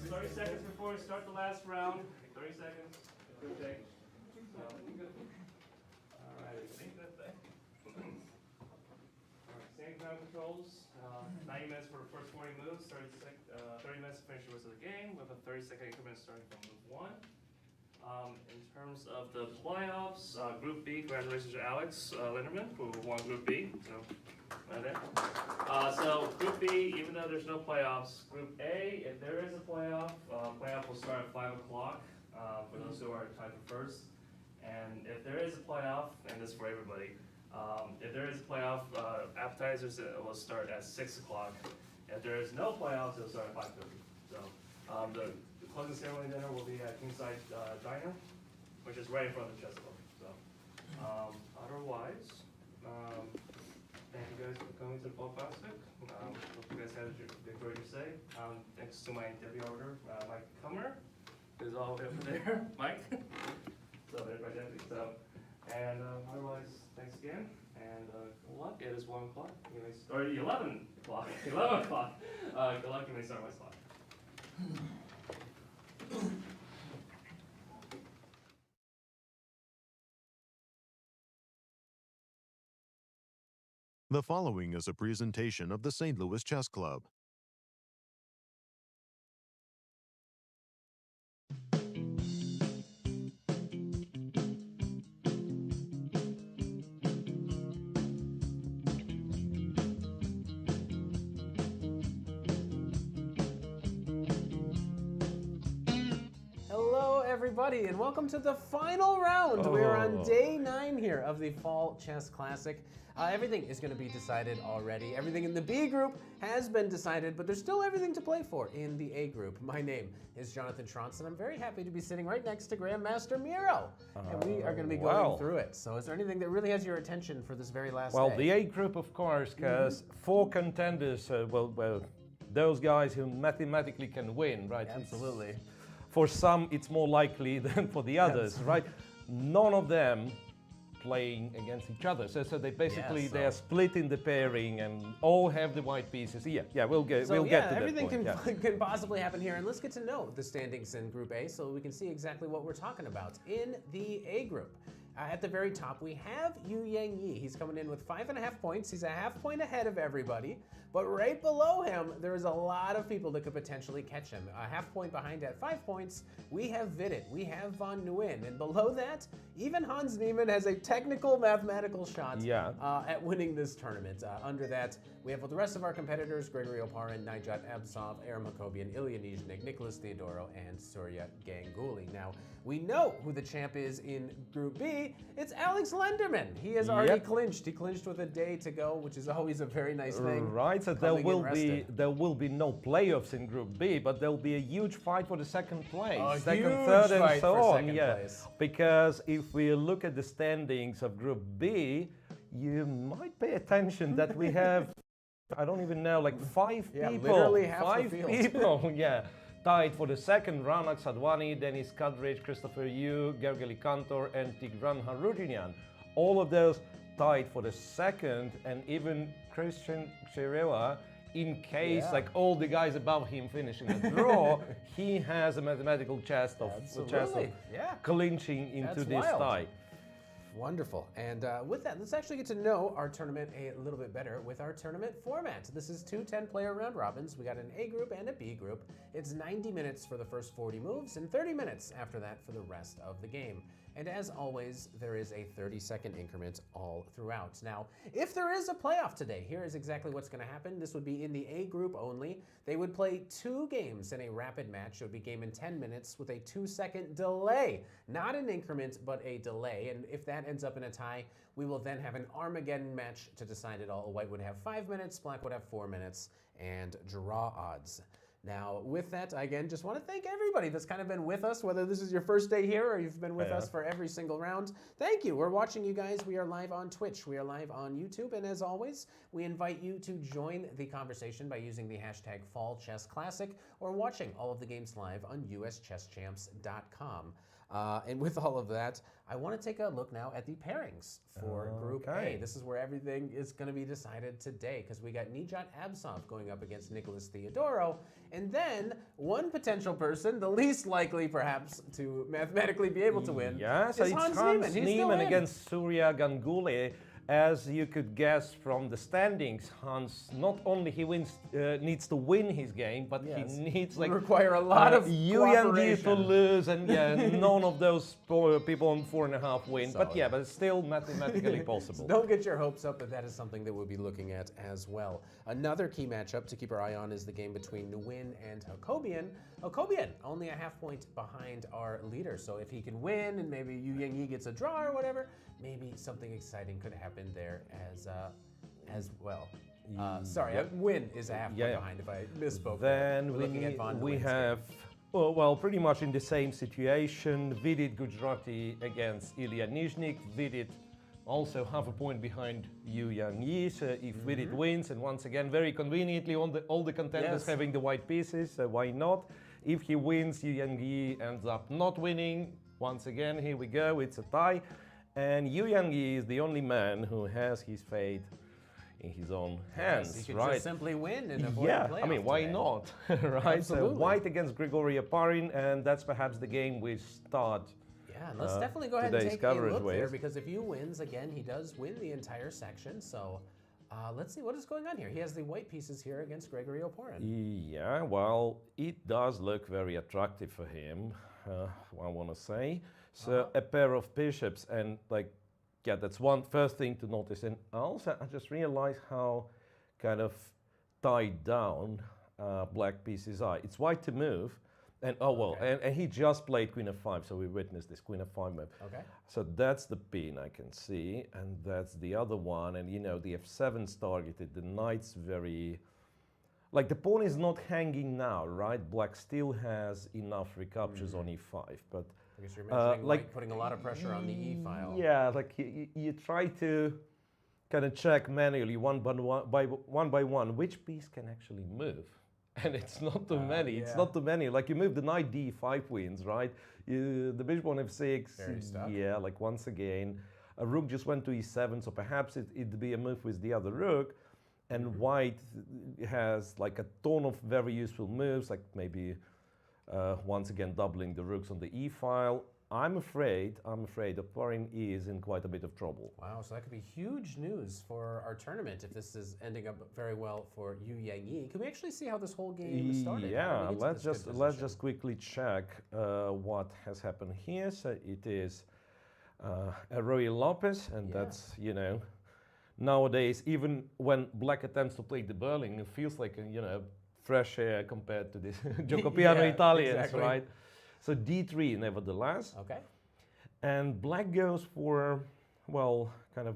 30 seconds before we start the last round. 30 seconds. Good take. Alright. Same time controls. 90 minutes for the first 40 moves. 30 minutes to finish the rest of the game with a 30-second increment starting from move 1. In terms of the playoffs, Group B, congratulations to Alex Lenderman, who won Group B. So, right there. So Group B, even though there's no playoffs, Group A, if there is a playoff, playoff will start at 5 o'clock for those who are tied for first. And if there is a playoff, and this is for everybody, if there is a playoff, appetizers will start at 6 o'clock. If there is no playoffs, it'll start at 5:30. So the closing ceremony dinner will be at Kingside Diner, which is right in front of the chess club. So otherwise, thank you guys for coming to the Fall Classic. Hope you guys had a great say. Thanks to my deputy order, Mike Kummer, who's all the way up there. Mike. So there's my deputy. So, and otherwise, thanks again. And good luck. It is 1 o'clock. Or 11 o'clock. 11 o'clock. Good luck. You may start my slot. The following is a presentation of the St. Louis Chess Club. Everybody, and welcome to the final round. We're on day 9 here of the Fall Chess Classic. Everything is going to be decided already. Everything in the B group has been decided, but there's still everything to play for in the A group. My name is Jonathan Schrantz, and I'm very happy to be sitting right next to Grandmaster Miro, and we are going to be going through it. So is there anything that really has your attention for this very last day? The A group, of course, because 4 contenders, those guys who mathematically can win, right? Absolutely. For some, it's more likely than for the others, right? None of them playing against each other. So they basically, they are split in the pairing and all have the white pieces. We'll get to that point. Everything can possibly happen here. And let's get to know the standings in Group A so we can see exactly what we're talking about. In the A group, at the very top, we have Yangyi. He's coming in with 5.5 points. He's a half point ahead of everybody. But right below him, there is a lot of people that could potentially catch him. A half point behind at 5 points, we have Vidit, we have Van Nguyen. And below that, even Hans Niemann has a technical mathematical shot at winning this tournament. Under that, we have the rest of our competitors, Grigoriy Oparin, Nijat Abasov, Aram Hakobyan, Illia Nyzhnyk, Nikolas Theodorou, and Surya Ganguly. Now, we know who the champ is in Group B. It's Alex Lenderman. He has already clinched. He clinched with a day to go, which is always a very nice thing. Right, so there will be no playoffs in Group B, but there will be a huge fight for the second place, second, third, and so on. Place. Because if we look at the standings of Group B, you might pay attention that we have, I don't even know, like 5 people. Literally half five the field. people, tied for the second. Raunak Sadhwani, Denis Kadric, Christopher Yu, Gergely Kantor, and Tigran Harutyunyan. All of those tied for the second, and even Cristian Chirila, in case like all the guys above him finishing a draw, he has a mathematical chance of clinching into this tie. Wonderful. And with that, let's actually get to know our tournament a little bit better with our tournament format. This is 2 10-player round robins. We got an A group and a B group. It's 90 minutes for the first 40 moves and 30 minutes after that for the rest of the game. And as always, there is a 30-second increment all throughout. Now, if there is a playoff today, here is exactly what's going to happen. This would be in the A group only. They would play 2 games in a rapid match. It would be game in 10 minutes with a 2-second delay. Not an increment, but a delay. And if that ends up in a tie, we will then have an Armageddon match to decide it all. White would have 5 minutes, Black would have 4 minutes, and draw odds. Now, with that, again, just want to thank everybody that's kind of been with us, whether this is your first day here or you've been with us for every single round. Thank you. We're watching you guys. We are live on Twitch. We are live on YouTube. And as always, we invite you to join the conversation by using the hashtag FallChessClassic or watching all of the games live on uschesschamps.com. And with all of that, I want to take a look now at the pairings for Group A. This is where everything is going to be decided today, because we got Nijat Abasov going up against Nikolas Theodorou, and then one potential person, the least likely perhaps to mathematically be able to win, so is it's Hans Hans Niemann. Niemann against Surya Ganguly. As you could guess from the standings, Hans not only needs to win his game, but he needs require a lot of Yangyi to lose, and none of those people on 4.5 win. So, but but it's still mathematically possible. So don't get your hopes up, but that is something that we'll be looking at as well. Another key matchup to keep our eye on is the game between Nguyen and Hakobyan. Hakobyan only a half point behind our leader, so if he can win and maybe Yangyi gets a draw or whatever, maybe something exciting could happen there as well. Sorry, Nguyen is a half point behind if I misspoke. Then we have, well, pretty much in the same situation, Vidit Gujrathi against Illia Nyzhnyk. Vidit also half a point behind Yangyi. So if Vidit wins, and once again, very conveniently, all the contenders having the white pieces, so why not? If he wins, Yangyi ends up not winning. Once again, here we go, it's a tie. And Yangyi is the only man who has his fate in his own hands, he could just simply win and avoid the playoff I mean, why today. not, right? Absolutely. So white against Grigoriy Oparin, and that's perhaps the game we start. Yeah, let's definitely go ahead and take a coverage look there, with. because if you wins, again, he does win the entire section. So let's see what is going on here. He has the white pieces here against Grigoriy Oparin. Yeah, well, it does look very attractive for him, I want to say. So a pair of bishops, and that's one first thing to notice. And also, I just realized how kind of tied down black pieces are. It's white to move, and and he just played Queen f5, so we witnessed this Queen f5 move. Okay. So that's the pin I can see, and that's the other one. And the f7's targeted. The knight's very, the pawn is not hanging now, right? Black still has enough recaptures on e5, but. I guess you're mentioning white putting a lot of pressure on the e file. Yeah, you try to kind of check manually one by one which piece can actually move, and it's not too many. It's not too many. You move the knight d5 wins, right? The bishop on f6. Very stuck. Yeah, once again, a rook just went to e7, so perhaps it'd be a move with the other rook, and white has a ton of very useful moves, maybe. Once again, doubling the rooks on the e file. I'm afraid Oparin is in quite a bit of trouble. Wow, so that could be huge news for our tournament if this is ending up very well for Yangyi. Can we actually see how this whole game started? Yeah, let's just quickly check what has happened here. So it is a Roy Lopez, and that's nowadays, even when black attempts to play the Berlin, it feels like fresh air compared to this Jacopiano Italians, right? So d3 nevertheless. Okay. And black goes for, well, kind of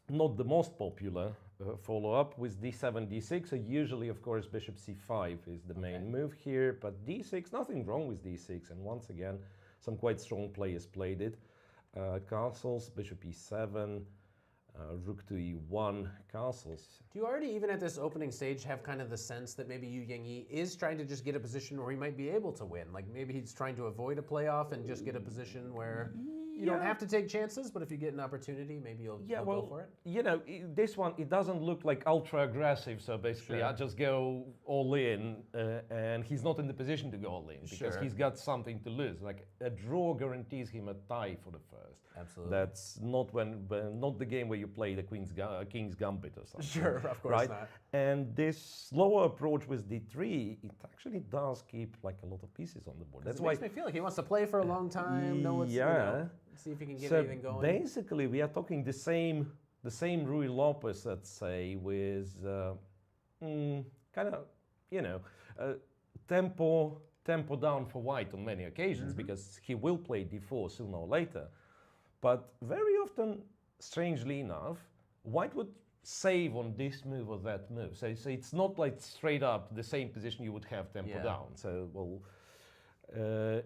not the most popular follow-up with d7, d6. So usually, of course, bishop c5 is the main move here, but d6, nothing wrong with d6. And once again, some quite strong players played it. Castles, bishop e7, rook to e1, castles. Do you already, even at this opening stage, have kind of the sense that maybe Yangyi is trying to just get a position where he might be able to win? Maybe he's trying to avoid a playoff and just get a position where you don't have to take chances, but if you get an opportunity, maybe you'll go for it? This one, it doesn't look like ultra aggressive, so basically I just go all in, and he's not in the position to go all in because he's got something to lose. A draw guarantees him a tie for the first. Absolutely. That's not not the game where you play the King's Gambit or something. Sure, of course not. And this slower approach with d3, it actually does keep a lot of pieces on the board. That's why it makes me feel like he wants to play for a long time, know what's, see if he can get anything going. Basically, we are talking the same Rui Lopez, let's say, with kind of tempo down for white on many occasions because he will play d4 sooner or later. But very often, strangely enough, white would save on this move or that move. So it's not straight up the same position you would have tempo down. So, well,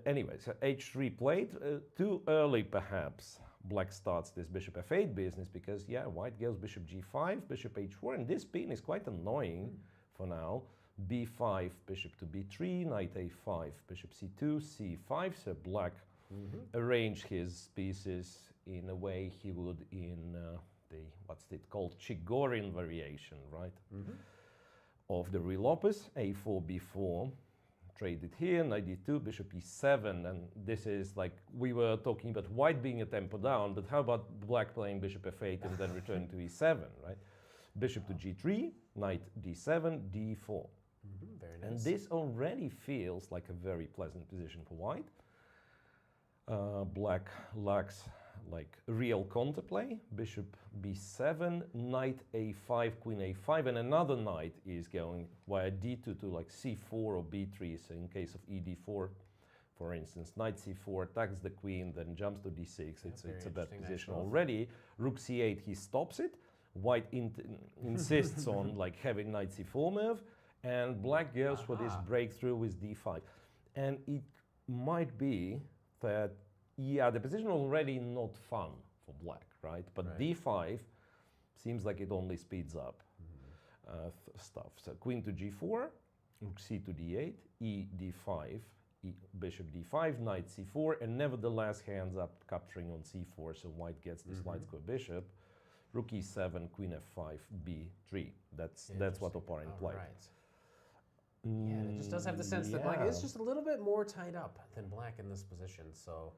anyway, so h3 played. Too early, perhaps, black starts this bishop f8 business because, white goes bishop g5, bishop h4, and this pin is quite annoying for now. b5, bishop to b3, knight a5, bishop c2, c5, so black arrange his pieces in a way he would in the, what's it called, Chigorian variation, right? Of the real opus, a4, b4, traded here, knight d2, bishop e7, and this is like, we were talking about white being a tempo down, but how about black playing bishop f8 and then returning to e7, right? Bishop to g3, knight d7, d4. Very nice. And this already feels like a very pleasant position for white. Black lacks like real counterplay. Bishop b7, knight a5, queen a5, and another knight is going via d2 to like c4 or b3. So in case of e d4, for instance, knight c4 attacks the queen, then jumps to d6. It's a bad position already. Rook c8, he stops it. White insists on like having knight c4 move, and black goes for this breakthrough with d5. And it might be that, yeah, the position already not fun for black, right? But d5 seems like it only speeds up stuff. So queen to g4, rook c to d8, e d5, bishop d5, knight c4, and nevertheless hands up capturing on c4, so white gets this light square bishop. Rook e7, queen f5, b3. That's what Oparin played. Yeah, and it just does have the sense that black is just a little bit more tied up than black in this position, so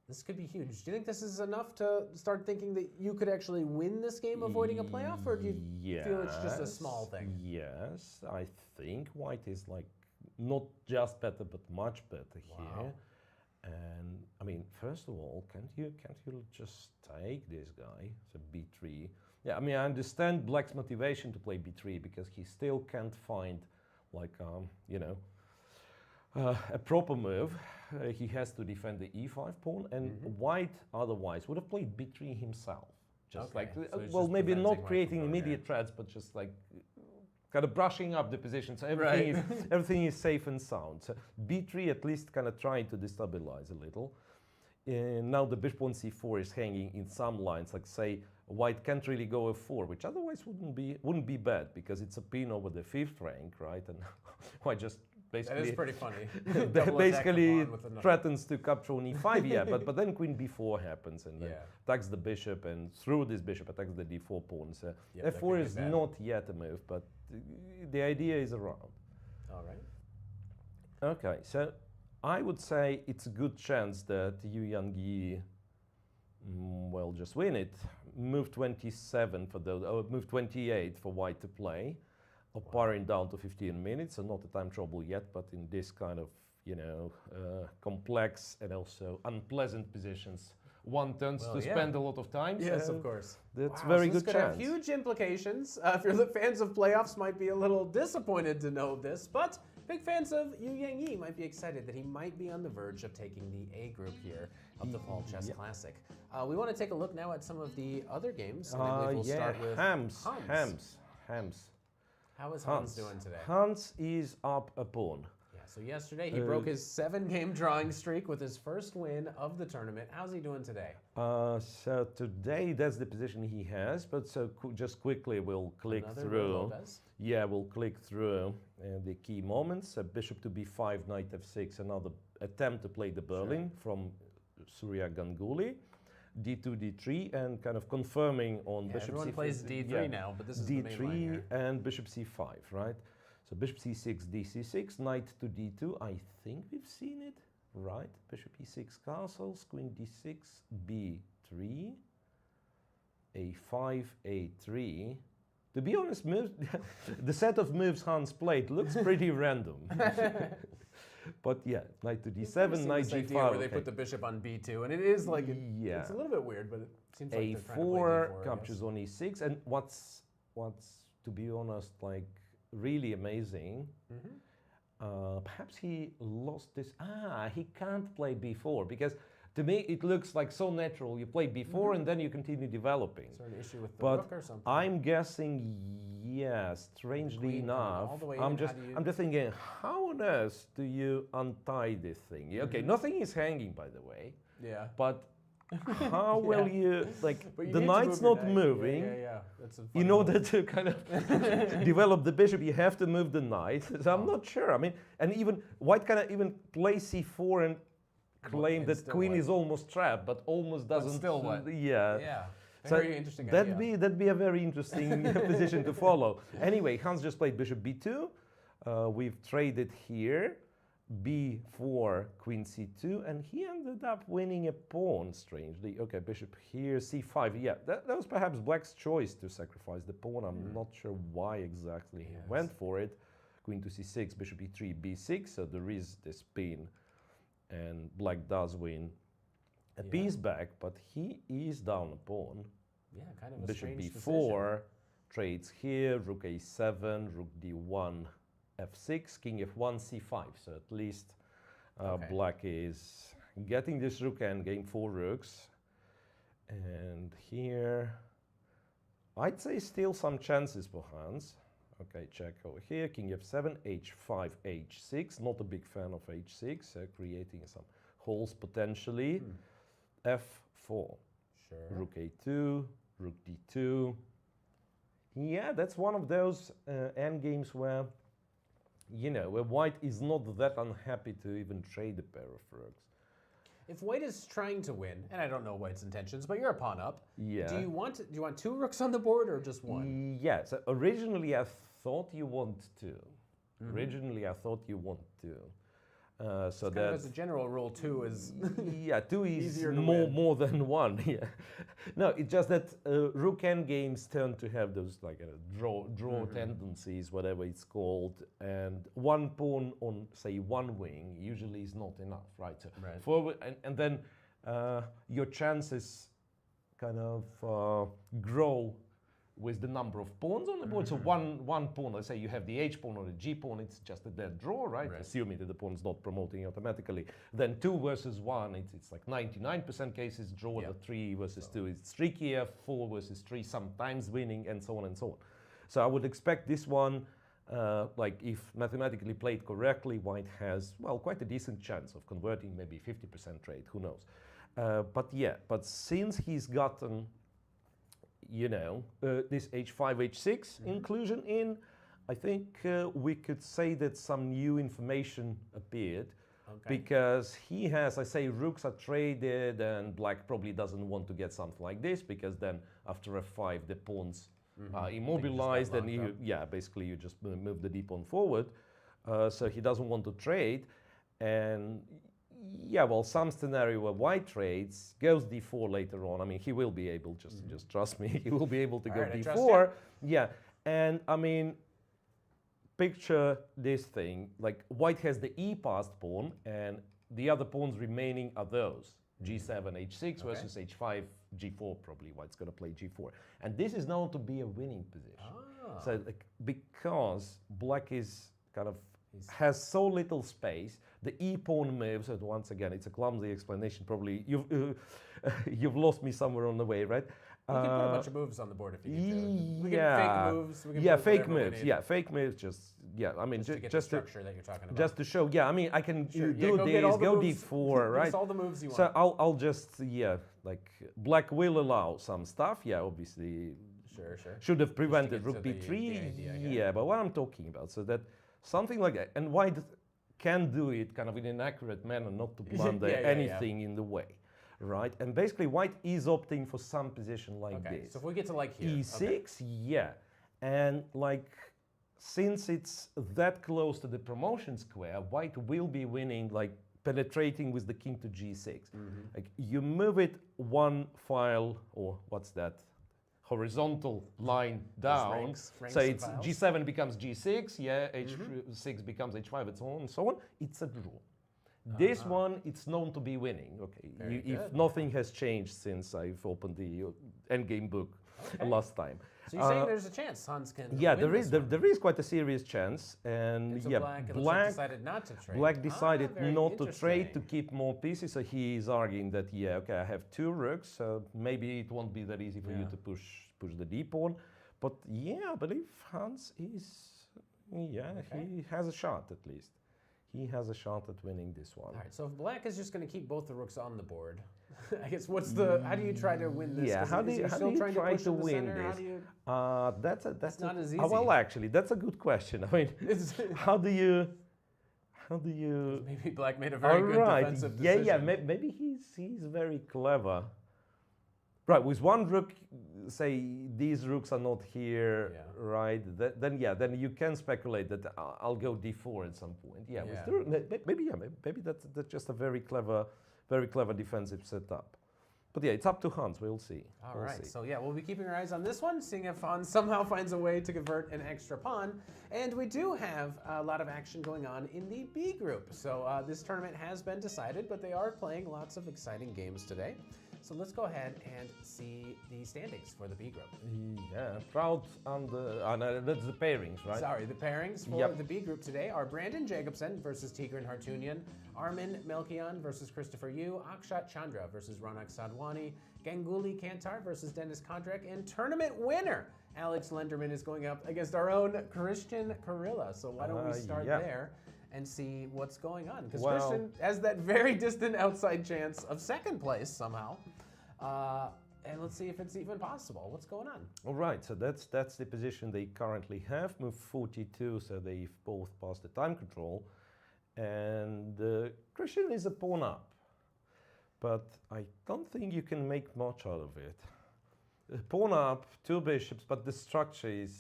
this could be huge. Do you think this is enough to start thinking that you could actually win this game avoiding a playoff, or do you feel it's just a small thing? Yes, I think white is like not just better, but much better here. And I mean, first of all, can't you just take this guy? So b3. Yeah, I mean, I understand black's motivation to play b3 because he still can't find like you know, a proper move. He has to defend the e5 pawn, and white otherwise would have played b3 himself. Just like, so well, just maybe not preventing creating white from immediate threats, but just like kind of brushing up the position, so everything is safe and sound. So b3 at least kind of trying to destabilize a little. Now the bishop on c4 is hanging in some lines, like say white can't really go f4, which otherwise wouldn't be bad because it's a pin over the 5th rank, right? And white just basically that is pretty funny. basically threatens to capture on e5, yeah, but then queen b4 happens and then attacks the bishop, and through this bishop attacks the d4 pawn. So f4 is not yet a move, but the idea is around. All right. Okay, so I would say it's a good chance that Yangyi will just win it. Move 27 for those, move 28 for white to play. Oparin down to 15 minutes, so not a time trouble yet, but in this kind of, you know, complex and also unpleasant positions, one tends to spend a lot of time. Yes, of course. That's very good chance. This could have huge implications. If you're the fans of playoffs, might be a little disappointed to know this, but big fans of Yangyi might be excited that he might be on the verge of taking the A group here of the Fall Chess Classic. We want to take a look now at some of the other games. And I believe we'll start with Hams. How is Hans doing today? Hans is up a pawn. Yeah, so yesterday he broke his 7-game drawing streak with his first win of the tournament. How's he doing today? So today that's the position he has, but so just quickly we'll click through. Yeah, we'll click through the key moments. Bishop to b5, knight f6, another attempt to play the Berlin from Surya Ganguly. d2, d3, and kind of confirming on bishop everyone c4. Plays d3 now, but this is d3 the main line here. And bishop c5, right? So bishop c6, dc6, knight to d2. I think we've seen it, right? Bishop e6 castles, queen d6, b3, a5, a3. To be honest, the set of moves Hans played looks pretty random. But yeah, knight to d7, knight g5. Where they put the bishop on b2, and it is like it's a little bit weird, but it seems like they're trying to play d4 captures on e6, and what's to be honest like really amazing. Perhaps he lost this. He can't play b4 because to me it looks like so natural. You play b4 and then you continue developing. Is there an issue with the rook or something? I'm guessing yes. Strangely enough, I'm just thinking, how on earth do you untie this thing? Okay, nothing is hanging, by the way. Yeah. But how will you the knight's not moving? That's in order to kind of develop the bishop, you have to move the knight. So I'm not sure. I mean, and even white kind of even play c4 and claim that still queen what? is almost trapped, but almost doesn't. still what? Yeah. Yeah. So Very interesting idea. that'd be a very interesting position to follow. Anyway, Hans just played bishop b2. We've traded here, b4, queen c2, and he ended up winning a pawn, strangely. Okay, bishop here, c5. Yeah, that was perhaps black's choice to sacrifice the pawn. I'm not sure why exactly he went for it. Queen to c6, bishop e3, b6. So there is this pin, and black does win a piece back, but he is down a pawn. Yeah, kind of a Bishop strange b4, trades here, rook a7, rook d1, f6, king f1, c5. So at least black is getting this rook endgame, 4 rooks. And here, I'd say still some chances for Hans. Okay, check over here, king f7, h5, h6. Not a big fan of h6, creating some holes potentially. f4, Sure. rook a2, rook d2. Yeah, that's one of those endgames where, you know, where white is not that unhappy to even trade a pair of rooks. If white is trying to win, and I don't know white's intentions, but you're a pawn up. Yeah. Do you want 2 rooks on the board or just 1? Yeah. So originally I thought you want 2. Originally I thought you want 2. So Kind of as a general rule, 2 is yeah, 2 is easier to more than 1. Yeah. No, it's just that rook endgames tend to have those like draw tendencies, whatever it's called, and 1 pawn on say 1 wing usually is not enough, right? So forward, and then your chances kind of grow with the number of pawns on the board. So one pawn, let's say you have the h pawn or the g pawn, it's just a dead draw, right? Assuming that the pawn's not promoting automatically. Then 2 versus 1, it's like 99% cases draw. The 3 versus 2 is trickier. 4 versus 3 sometimes winning, and so on and so on. So I would expect this one, like if mathematically played correctly, white has, well, quite a decent chance of converting, maybe 50% trade, who knows. But since he's gotten, you know, this h5, h6 inclusion in, I think we could say that some new information appeared. Because he has, I say, rooks are traded, and black probably doesn't want to get something like this, because then after f5 the pawns are immobilized, and basically you just move the d pawn forward. So he doesn't want to trade, and yeah, well, some scenario where white trades, goes d4 later on. I mean, he will be able, just trust me, he will be able to go d4. Yeah, and I mean, picture this thing, like white has the e-passed pawn, and the other pawns remaining are those, g7, h6 versus h5, g4, probably white's going to play g4. And this is known to be a winning position. So like, because black is kind of has so little space, the e-pawn moves, and once again, it's a clumsy explanation, probably you've lost me somewhere on the way, right? We can put a bunch of moves on the board if you need to. We can fake moves. We can fake moves. Yeah, fake moves. I mean, just to get the structure that you're talking about. Just to show. Yeah, I mean, I can do this. Go d4, right? All the moves you want. So I'll just like black will allow some stuff. Yeah, obviously. Sure. Should have prevented rook b3. But what I'm talking about, so that something like that, and white can do it kind of in an accurate manner, not to blunder anything in the way. Right, and basically white is opting for some position like this. So if we get to like here, e6, and like since it's that close to the promotion square, white will be winning, like penetrating with the king to g6. Like you move it 1 file, or what's that, horizontal line down. Ranks so it's g7 becomes g6, h6 becomes h5, and so on and so on. It's a draw. This one, it's known to be winning. Okay, if nothing has changed since I've opened the endgame book last time. So you're saying there's a chance Hans can win there is quite a serious chance, and so black decided not to trade. Black decided not to trade, to keep more pieces. So he is arguing that I have 2 rooks, so maybe it won't be that easy for you to push the d pawn. But I believe Hans is he has a shot at least. He has a shot at winning this one. All right, so if black is just going to keep both the rooks on the board, I guess how do you try to win this? Yeah, how do you try to win this? That's not as easy. Well, actually, that's a good question. I mean, how do how do you... Maybe Black made a very good defensive decision. Yeah, maybe he's very clever. Right, with one rook, say these rooks are not here, right? Then you can speculate that I'll go d4 at some point. Yeah, with the rook, maybe that's just a very clever defensive setup. But yeah, it's up to Hans. We'll see. All right. So yeah, we'll be keeping our eyes on this one, seeing if Hans somehow finds a way to convert an extra pawn. And we do have a lot of action going on in the B group. So this tournament has been decided, but they are playing lots of exciting games today. So let's go ahead and see the standings for the B group. Yeah, proud on the, that's the pairings, right? Sorry, the pairings for the B group today are Brandon Jacobson versus Tigran Harutyunyan, Arman Mikaelyan versus Christopher Yu, Akshat Chandra versus Raunak Sadhwani, Gergely Kantor versus Denis Kadric, and tournament winner Alex Lenderman is going up against our own Cristian Chirila. So why don't we start there and see what's going on? Because Cristian has that very distant outside chance of second place somehow. And let's see if it's even possible. What's going on? All right, so that's the position they currently have. Move 42, so they've both passed the time control. And Cristian is a pawn up. But I don't think you can make much out of it. Pawn up, 2 bishops, but the structure is,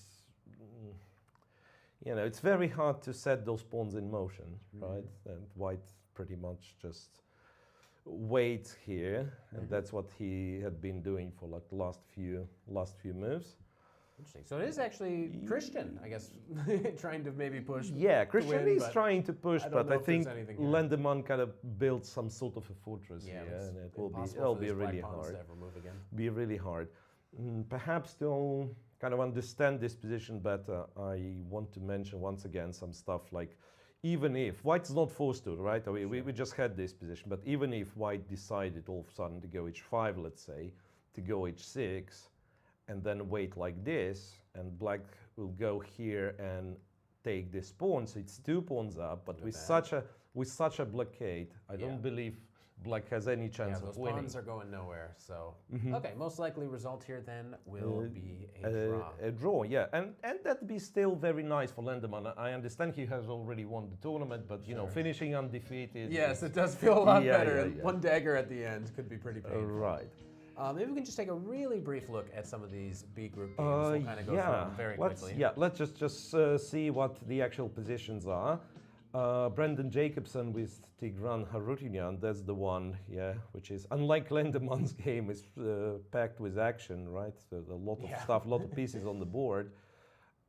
you know, it's very hard to set those pawns in motion, right? And white pretty much just waits here, and that's what he had been doing for like the last few moves. Interesting. So it is actually Cristian, I guess, trying to maybe push. Yeah, Cristian is trying to push, but I think Lenderman kind of built some sort of a fortress here, and it'll be really hard. Be really hard. Perhaps to kind of understand this position better, I want to mention once again some stuff like, even if white's not forced to, right? We just had this position, but even if white decided all of a sudden to go h5, let's say, to go h6, and then wait like this, and black will go here and take this pawn, so it's 2 pawns up. But with such a blockade, I don't believe black has any chance of winning. Those pawns are going nowhere. So okay, most likely result here then will be a draw. A draw, yeah, and that'd be still very nice for Lenderman. I understand he has already won the tournament, but you know, finishing undefeated. Yes, it does feel a lot better. One dagger at the end could be pretty painful. Right. Maybe we can just take a really brief look at some of these B group games. We'll kind of go through them very quickly. Let's just see what the actual positions are. Brandon Jacobson with Tigran Harutyunyan, that's the one, which is, unlike Lenderman's game, is packed with action, right? So there's a lot of stuff, a lot of pieces on the board.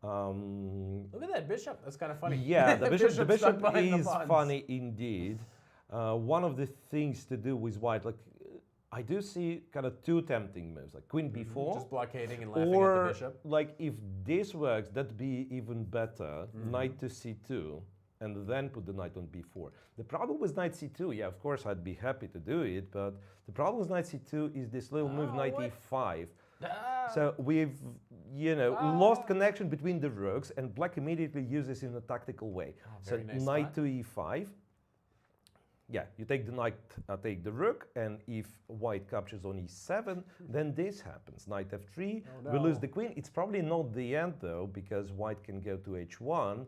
Look at that bishop, that's kind of funny. Yeah, the bishop is funny indeed. One of the things to do with white, like, I do see kind of 2 tempting moves, like queen b4. Just blockading and laughing at the bishop. Like, if this works, that'd be even better. Knight to c2. And then put the knight on b4. The problem with knight c2, of course I'd be happy to do it, but the problem with knight c2 is this little move, knight e5. So we've, lost connection between the rooks, and black immediately uses it in a tactical way. So nice knight to e5. Yeah, you take the knight, take the rook, and if white captures on e7, then this happens. Knight f3, we lose the queen. It's probably not the end though, because white can go to h1.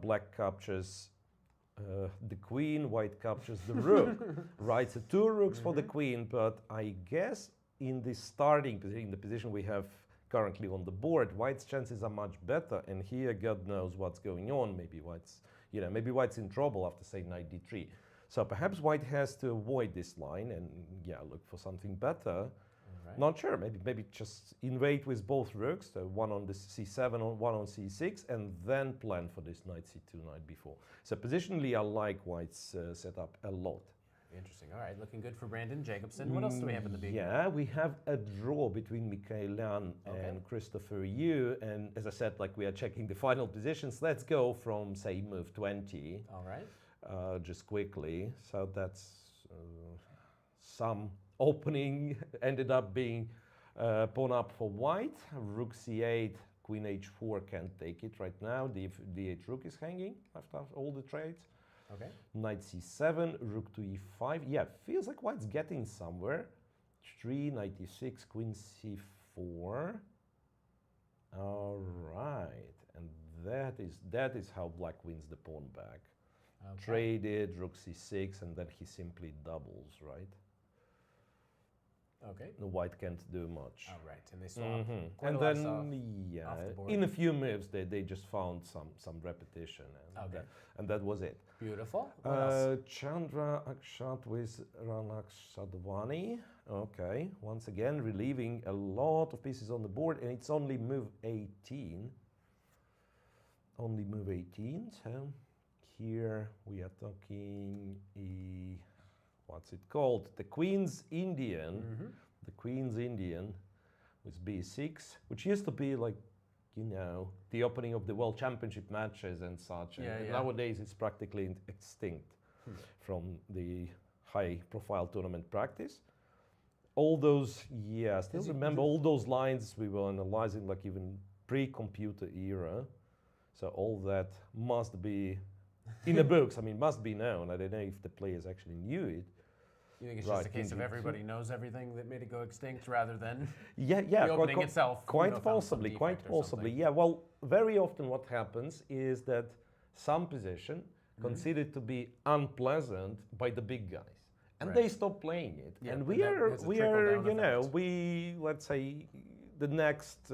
Black captures the queen, white captures the rook, right? So 2 rooks for the queen, but I guess in the starting position, in the position we have currently on the board, white's chances are much better. And here, God knows what's going on. Maybe white's in trouble after, say, knight d3. So perhaps white has to avoid this line and look for something better. Right. Not sure, maybe just invade with both rooks, so one on the c7, one on c6, and then plan for this knight c2, knight b4. So positionally, I like white's setup a lot. Interesting. All right, looking good for Brandon Jacobson. What else do we have in the B? Yeah, we have a draw between Mikaelyan and Christopher Yu, and as I said, like, we are checking the final positions. Let's go from, say, move 20. All right. Just quickly. So that's some opening ended up being pawn up for white. Rook c8, queen h4 can't take it right now. The d8 rook is hanging after all the trades. Okay. Knight c7, rook to e5. Yeah, feels like white's getting somewhere. 3, knight e6, queen c4. All right, and that is how black wins the pawn back. traded, rook c6, and then he simply doubles, right? Okay. The white can't do much. All right, and they swap. And Quite a lot then, off the board. in a few moves, they just found some repetition, and that was it. Beautiful. What else? Chandra Akshat with Raunak Sadhwani. Okay, once again, relieving a lot of pieces on the board, and it's only move 18. Only move 18, so here we are talking what's it called? The Queen's Indian. The Queen's Indian with b6, which used to be like, you know, the opening of the World Championship matches and such. And nowadays it's practically extinct from the high-profile tournament practice. All those, still remember all those lines we were analyzing, like even pre-computer era. So all that must be in the books. I mean, must be known. I don't know if the players actually knew it. You think it's just a case of everybody knows everything that made it go extinct rather than the opening itself? Quite possibly. Yeah, well, very often what happens is that some position considered to be unpleasant by the big guys, and they stop playing it. Yeah, and we are, you know, effect. let's say the next.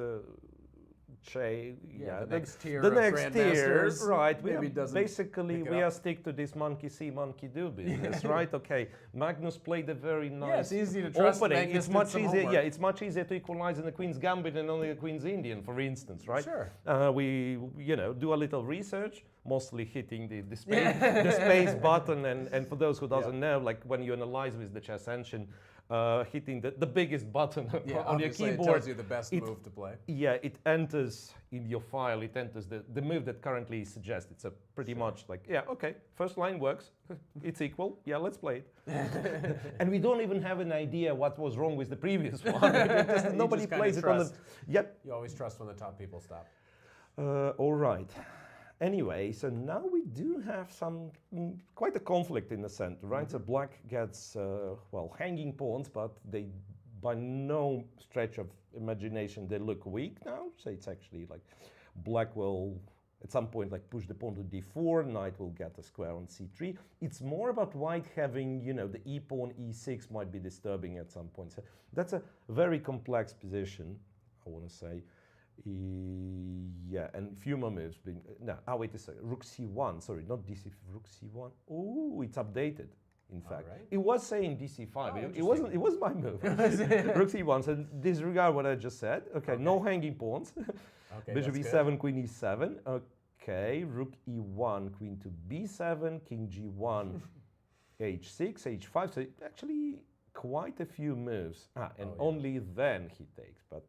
The next tier the of next tier, Grandmasters, right? maybe We are stick to this monkey see, monkey do business, right? Okay, Magnus played a very nice. Yeah, it's easy to trust opening. Magnus It's much did some easier. homework. Yeah, it's much easier to equalize in the Queen's Gambit than only the Queen's Indian, for instance, right? Sure. We do a little research, mostly hitting the space, the space button, and for those who doesn't know, like when you analyze with the chess engine. Hitting the biggest button on your keyboard. It tells you the best move to play. Yeah, it enters in your file, it enters the move that currently is suggested. So pretty much like, okay, first line works, it's equal, let's play it. And we don't even have an idea what was wrong with the previous one. Nobody plays it on the... Yep. You always trust when the top people stop. All right. Anyway, so now we do have quite a conflict in the center, right? So black gets, hanging pawns, but they, by no stretch of imagination, they look weak now. So it's actually like black will, at some point, like push the pawn to d4, knight will get a square on c3. It's more about white having, the e-pawn, e6 might be disturbing at some point. So that's a very complex position, I want to say. And few more moves. Wait a second. Rook c1. Sorry, not dc. Rook c1. Oh, it's updated. In fact, it was saying dc5. It wasn't. It was my move. Rook c1. So disregard what I just said. Okay. No hanging pawns. Bishop e7, queen e7. Okay. Rook e1, queen to b7, king g1, h6, h5. So actually. Quite a few moves, only then he takes. But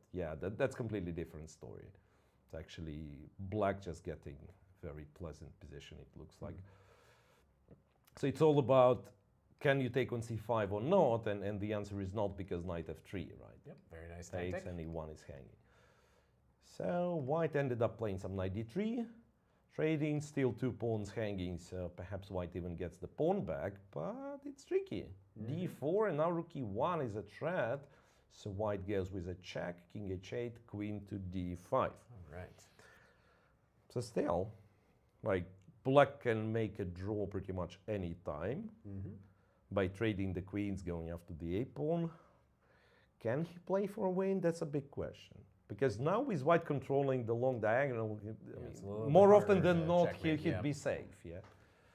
that's completely different story. It's actually black just getting very pleasant position, it looks like. So it's all about, can you take on c5 or not? And the answer is not, because knight f3, right? Yep, very nice takes tactic. and e1 is hanging. So white ended up playing some knight d3, trading, still 2 pawns hanging, so perhaps white even gets the pawn back, but it's tricky. d4, and now rook e1 is a threat, so white goes with a check, king h8, queen to d5. All right. So still, like, black can make a draw pretty much any time by trading the queens, going after the a-pawn. Can he play for a win? That's a big question. Because now with white controlling the long diagonal, more often than not, he'd be safe,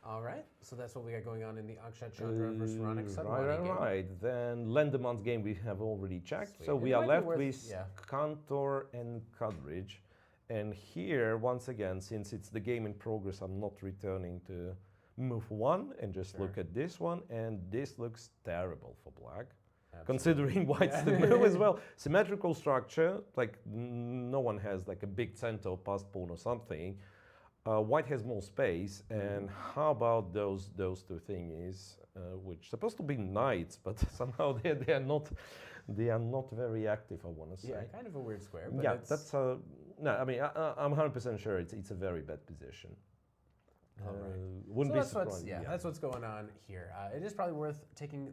All right, so that's what we got going on in the Akshat Chandra versus Raunak Sadhwani game. Right. Then Lenderman's game we have already checked. Sweet. So we are left with Kantor and Kadric. And here, once again, since it's the game in progress, I'm not returning to move 1 and just look at this one. And this looks terrible for black. Considering white's the move as well. Symmetrical structure, like no one has like a big center or passed pawn or something. White has more space, and how about those two things, which are supposed to be knights, but somehow they are not very active, I want to say. Yeah, kind of a weird square. But that's no. I mean, I'm 100% sure it's a very bad position. Wouldn't be surprised. That's what's going on here. It is probably worth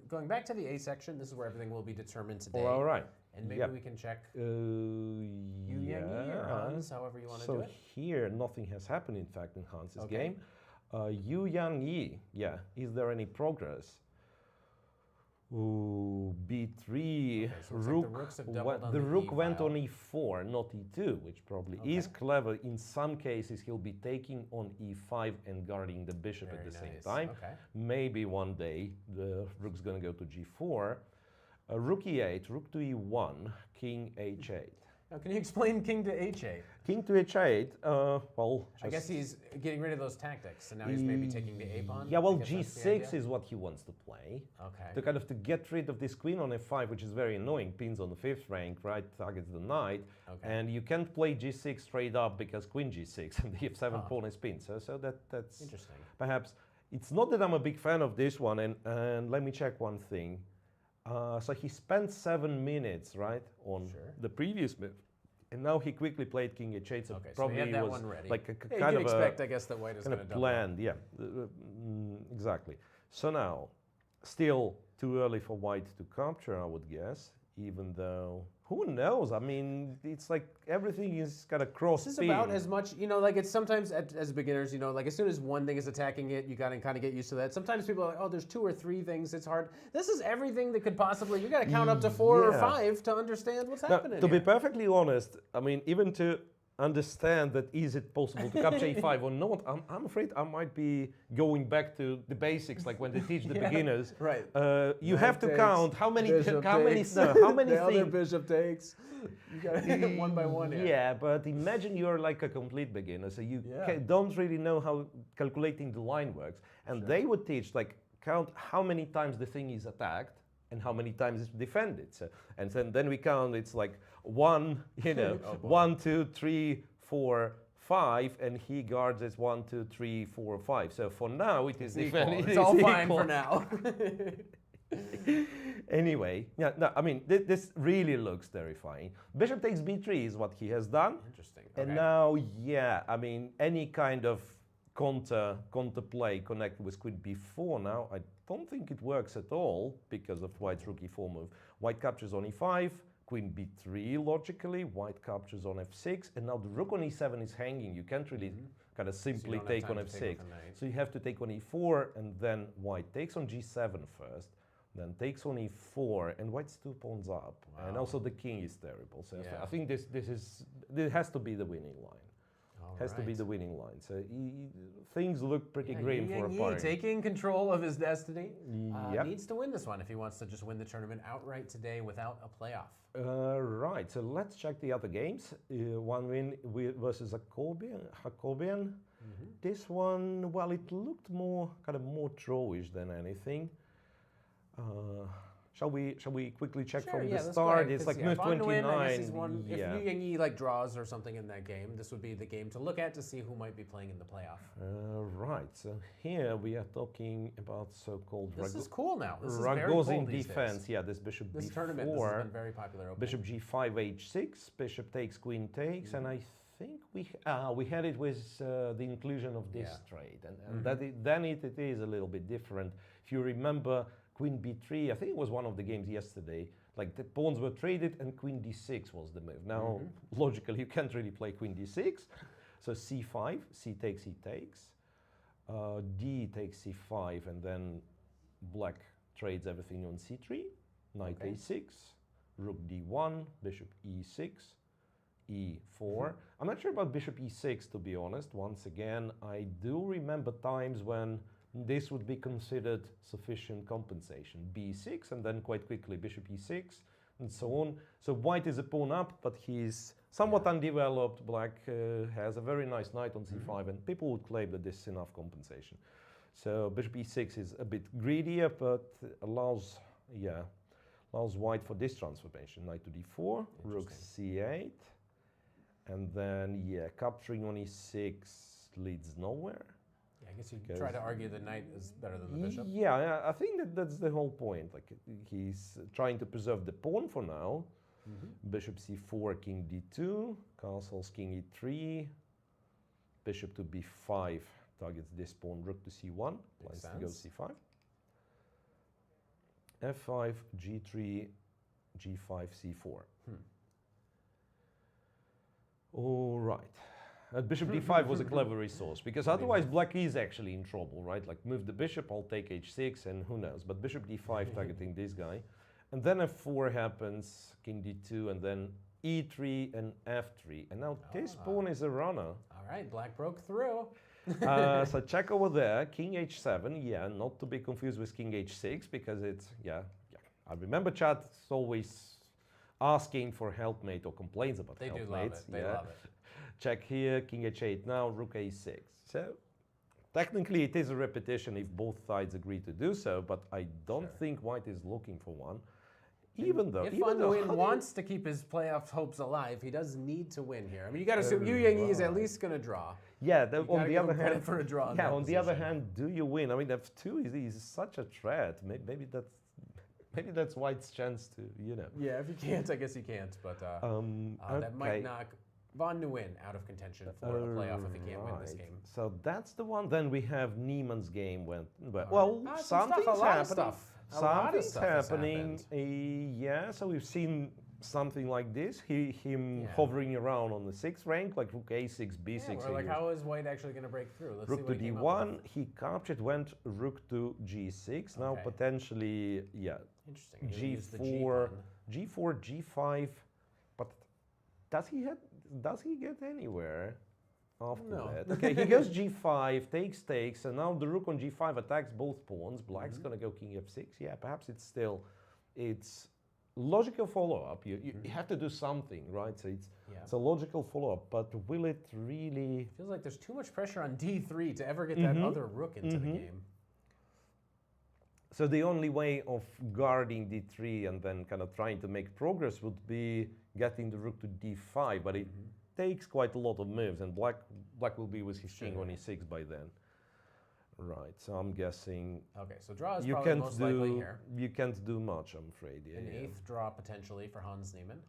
going back to the A section. This is where everything will be determined today. All right. And maybe we can check Yangyi or Hans, however you want to do it. So here, nothing has happened, in fact, in Hans's game. Yangyi, yeah, is there any progress? Ooh, b3, Okay, so rook. the rooks have doubled on The the rook E went file. on e4, not e2, which probably is Okay. clever. In some cases, he'll be taking on e5 and guarding the bishop at Very the same nice. time. Okay. Maybe one day the rook's going to go to g4. Rook e8, rook to e1, king h8. Now, can you explain king to h8? King to h8, well, I guess he's getting rid of those tactics, and now he's maybe taking the a pawn. yeah, well, I guess that's the g6 idea? is what he wants to play. Okay. To kind of to get rid of this queen on f5, which is very annoying. Pins on the 5th rank, right, targets the knight. Okay. And you can't play g6 straight up because queen g6 and the f7 pawn is pinned. So that's Interesting. perhaps, it's not that I'm a big fan of this one, and let me check one thing. So he spent 7 minutes, right, on Sure. the previous move. And now he quickly played king h8, so Okay, so probably he had that was one ready. like a Yeah, you kind can of expect, a I guess, that white is kind going to of planned, yeah, exactly. So now, still too early for white to capture, I would guess, even though, who knows? I mean, it's like everything is kind of cross This is about as much, like it's sometimes as beginners, like as soon as one thing is attacking it, you got to kind of get used to that. Sometimes people are like, oh, there's 2 or 3 things, it's hard. This is everything that could possibly, you got to count up to 4 or Yeah. 5 to understand what's Now, happening to be here. perfectly honest, I mean, even to understand that is it possible to capture e5 or not, I'm afraid I might be going back to the basics, like when they teach the Yeah, beginners. right. You Knight have to takes, count how many bishop how many takes, things. the other bishop takes. You got to hit it one by one here. Yeah, but imagine you're like a complete beginner, so you Yeah. don't really know how calculating the line works. And they would teach, like, count how many times the thing is attacked and how many times it's defended. So, and then we count, it's like 1, Oh, boy. 1, 2, 3, 4, 5, and he guards it 1, 2, 3, 4, 5. So for now, it is It's equal. defended. It's all fine equal. for now. Anyway, yeah, no, I mean, this really looks terrifying. Bishop takes b3 is what he has done. Interesting. And Okay. now, yeah, I mean, any kind of counter play connected with queen b4 now, I don't think it works at all because of white's rook e4 move. White captures on e5, queen b3 logically, white captures on f6, and now the rook on e7 is hanging. You can't really kind of simply don't have take on time to f6. take with the knight. So you have to take on e4, and then white takes on g7 first, then takes on e4, and white's 2 pawns up. And Wow. also the king is terrible. So Yeah. I think this has to be the winning line. All Has to be right. the winning line. So things look pretty Yeah, grim for Yangyi Oparin. taking control of his destiny. Yep. Needs to win this one if he wants to just win the tournament outright today without a playoff. Right, so let's check the other games. One win versus Hakobyan. This one, well, it looked more drawish than anything. Shall we quickly check from the let's go start? ahead, It's 'cause, like move Van Nguyen, I guess he's 29. won. Yeah. If Yangyi draws or something in that game, this would be the game to look at to see who might be playing in the playoff. Right, so here we are talking about so-called This is cool now. This is very Ragozin cool these defense. days. Yeah, this bishop This b4. tournament this has been very popular. Opening. Bishop g5, h6, bishop takes, queen takes, and I think we had it with the inclusion of this trade, and then it is a little bit different. If you remember, queen b3, I think it was one of the games yesterday, like the pawns were traded and queen d6 was the move. Now, logically, you can't really play queen d6, so c5, c takes, e takes, d takes c5, and then black trades everything on c3, knight a6, rook d1, bishop e6, e4. I'm not sure about bishop e6, to be honest. Once again, I do remember times when this would be considered sufficient compensation. b6, and then quite quickly bishop e6, and so on. So white is a pawn up, but he's somewhat undeveloped. Black has a very nice knight on c5, and people would claim that this is enough compensation. So bishop e6 is a bit greedier, but allows white for this transformation. Knight to d4, rook c8, and then, capturing on e6 leads nowhere. Yeah, I guess you try to argue the knight is better than the bishop. Yeah, I think that's the whole point. Like, he's trying to preserve the pawn for now. Bishop c4, king d2, castles king e3, bishop to b5 targets this pawn, rook to c1, plans to go c5. f5, g3, g5, c4. All right. Bishop d5 was a clever resource, because otherwise black is actually in trouble, right? Like move the bishop, I'll take h6, and who knows. But bishop d5 targeting this guy. And then f4 happens, king d2, and then e3 and f3. And now this pawn is a runner. All right, black broke through. So check over there, king h7, yeah, not to be confused with king h6, because it's, yeah. I remember chat's always asking for helpmate or complaints about They helpmates. do love it, they love it. Check here, king h8 now, rook a6. So technically it is a repetition if both sides agree to do so, but I don't think white is looking for one. Even though Van Nguyen wants to keep his playoff hopes alive, he does need to win here. I mean, you got to assume Yangyi is at least going to draw. Yeah, on the other credit hand, for a draw. yeah. On the other hand, do you win? I mean, f2 is such a threat. Maybe that's white's chance to, you know. Yeah, if you can't, I guess you can't. But that might knock Van Nguyen out of contention for a playoff if he can't win this game. So that's the one. Then we have Niemann's game when, well, something's happening. Something's happening. Yeah, so we've seen something like this. Him hovering around on the 6th rank, like rook a6, b6. Yeah, we're like, how is white actually going to break through? Let's rook see what to he d1. He captured, went rook to g6. Now potentially, yeah. Interesting. g4, g4, g5. But does he get anywhere after that? Okay, he goes g5, takes, and now the rook on g5 attacks both pawns. Black's gonna go king f6. Yeah, perhaps it's logical follow-up. You have to do something, right? So it's a logical follow-up, but will it really? Feels like there's too much pressure on d3 to ever get that other rook into the game. So the only way of guarding d3 and then kind of trying to make progress would be getting the rook to d5, but it takes quite a lot of moves, and black will be with his king on e6 by then. Right, so I'm guessing. Okay, so draw is probably most likely here. You can't do much, I'm afraid. Yeah, An 8th draw potentially for Hans Niemann.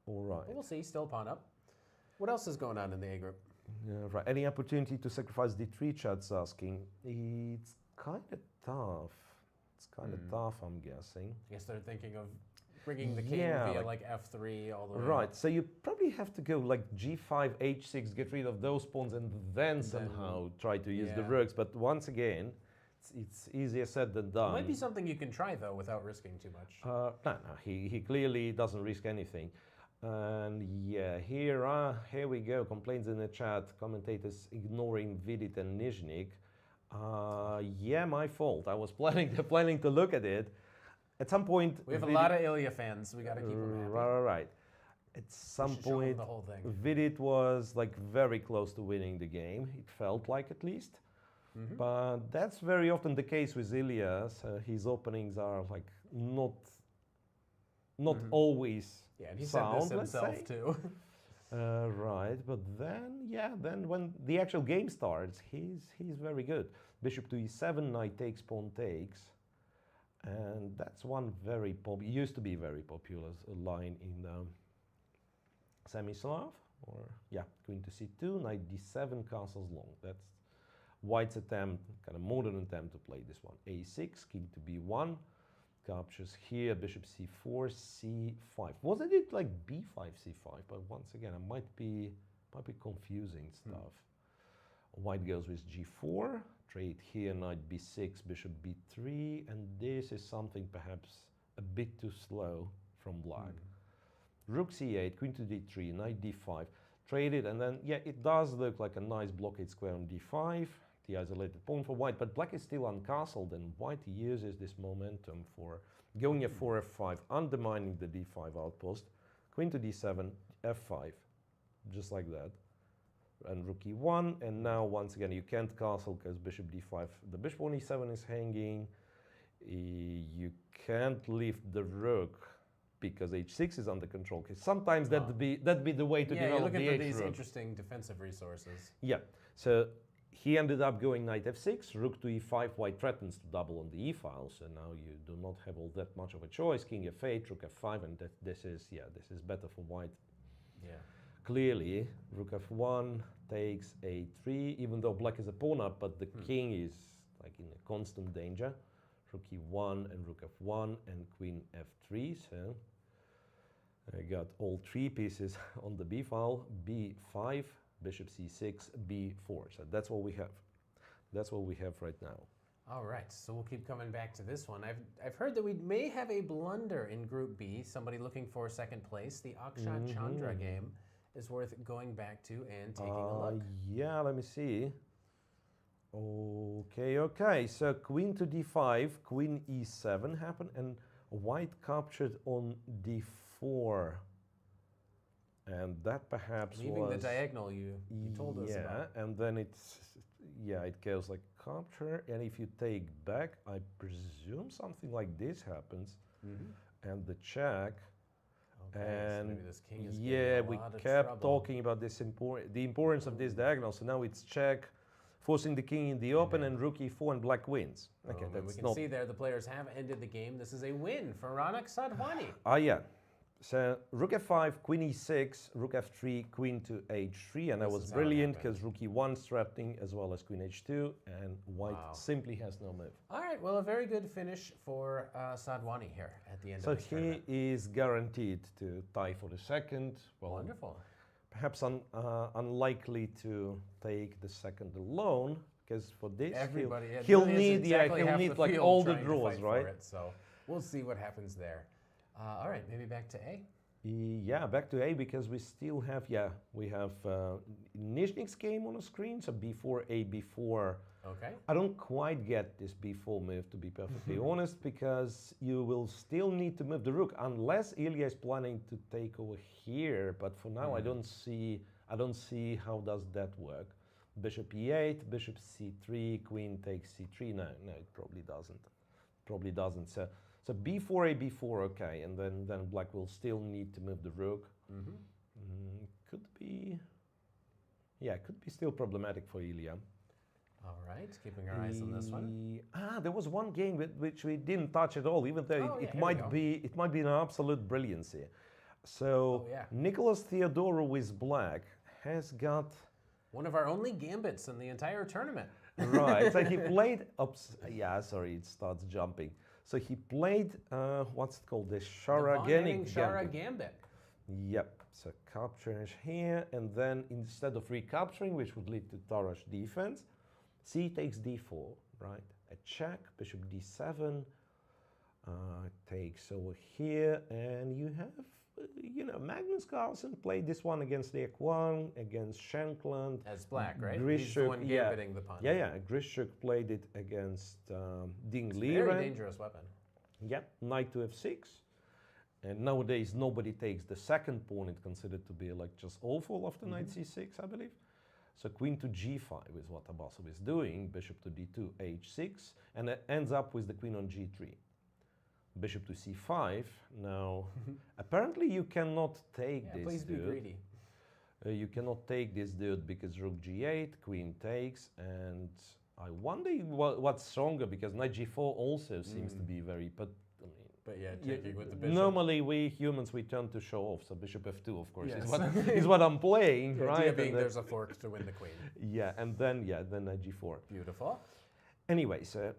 All right. We'll see, still pawn up. What else is going on in the A group? Yeah, right. Any opportunity to sacrifice d3, chat's asking. It's kind of tough. It's kind of tough, I'm guessing. I guess they're thinking of bringing the king via like f3 all the way Right, up. so you probably have to go like g5, h6, get rid of those pawns, and then somehow try to use the rooks. But once again, it's easier said than done. It might be something you can try, though, without risking too much. No, he clearly doesn't risk anything. And yeah, here we go. Complaints in the chat. Commentators ignoring Vidit and Nyzhnyk. Yeah, my fault. I was planning to look at it. At some point, we have a lot of Illia fans. We got to keep them happy. Right. At some point, the whole thing. Vidit was like very close to winning the game. It felt like, at least. But that's very often the case with Illia. So his openings are like not always and he sound, said this himself too. Right, but then when the actual game starts, he's very good. Bishop to e7, knight takes, pawn takes. And that's one used to be very popular line in Semi-Slav, queen to c2, knight d7, castles long. That's white's attempt, kind of modern attempt to play this one. a6, king to b1, captures here, bishop c4, c5. Wasn't it like b5, c5? But once again, I might be confusing stuff. White goes with g4. Trade here, knight b6, bishop b3, and this is something perhaps a bit too slow from black. Rook c8, queen to d3, knight d5, trade it, and then, it does look like a nice blockade square on d5, the isolated pawn for white, but black is still uncastled, and white uses this momentum for going f4, f5, undermining the d5 outpost, queen to d7, f5, just like that. And rook e1, and now once again you can't castle because bishop d5, the bishop on e7 is hanging. You can't lift the rook because h6 is under control. Because sometimes that'd be the way to develop you're looking the for these rook. Interesting defensive resources. Yeah, so he ended up going knight f6, rook to e5. White threatens to double on the e file, so now you do not have all that much of a choice. King f8, rook f5, and this is better for white. Yeah. Clearly, rook f1 takes a3, even though black is a pawn up, but the king is like in a constant danger. Rook e1 and rook f1 and queen f3. So I got all three pieces on the b file. b5, bishop c6, b4. So that's what we have. That's what we have right now. All right, so we'll keep coming back to this one. I've heard that we may have a blunder in Group B, somebody looking for second place. The Akshat Chandra game is worth going back to and taking a look. Yeah, let me see. Okay. So queen to d5, queen e7 happened, and white captured on d4. And that perhaps leaving was... the diagonal you told us about. Yeah, and then it goes like capture, and if you take back, I presume something like this happens, and the check. Okay, and so maybe this king is we kept talking about this the importance of this diagonal. So now it's check, forcing the king in the open, and rook e4, and black wins. Okay, we can see there the players have ended the game. This is a win for Raunak Sadhwani. Yeah. So rook f5, queen e6, rook f3, queen to h3, and that was brilliant because rook e1 threatening as well as queen h2, and white simply has no move. All right, well, a very good finish for Sadhwani here at the end of this tournament. So he is guaranteed to tie for the second. Well, wonderful. Perhaps unlikely to take the second alone, because for this he'll need like all the draws, right? So we'll see what happens there. All right, maybe back to A. Yeah, back to A, because we still have Nyzhnyk's game on the screen. So b4, a b4. Okay. I don't quite get this b4 move, to be perfectly honest, because you will still need to move the rook unless Illia is planning to take over here. But for now, I don't see how does that work. Bishop e8, bishop c3, queen takes c3. No, it probably doesn't. Probably doesn't. So b4, a b4, okay, and then black will still need to move the rook. Could be still problematic for Illia. All right, keeping our eyes on this one. There was one game which we didn't touch at all, even though it might be an absolute brilliance here. So Nikolas Theodorou with black has got one of our only gambits in the entire tournament. Right. So he played it starts jumping. So he played what's it called? The Shara Gambit. Yep. So captures here, and then instead of recapturing, which would lead to Tarrasch defense, c takes d4, right? A check, bishop d7, takes over here, and you have, Magnus Carlsen played this one against the Ekwan, against Shankland. As black, right? Grishuk, he's the one gambiting the pawn. Yeah. Grishuk played it against Ding Liren. Very dangerous weapon. Yep, knight to f6. And nowadays, nobody takes the second pawn. It's considered to be like just awful after knight c6, I believe. So queen to g5 is what Abasov is doing. Bishop to d2, h6. And it ends up with the queen on g3. Bishop to c5. Now, apparently you cannot take this please dude. Be greedy. You cannot take this dude because rook g8, queen takes, and I wonder what's stronger, because knight g4 also seems to be very, but taking with the bishop. Normally we humans, we tend to show off, so bishop f2, of course, is what I'm playing, the right? idea being there's a fork to win the queen. And then knight g4. Beautiful. Anyway, so,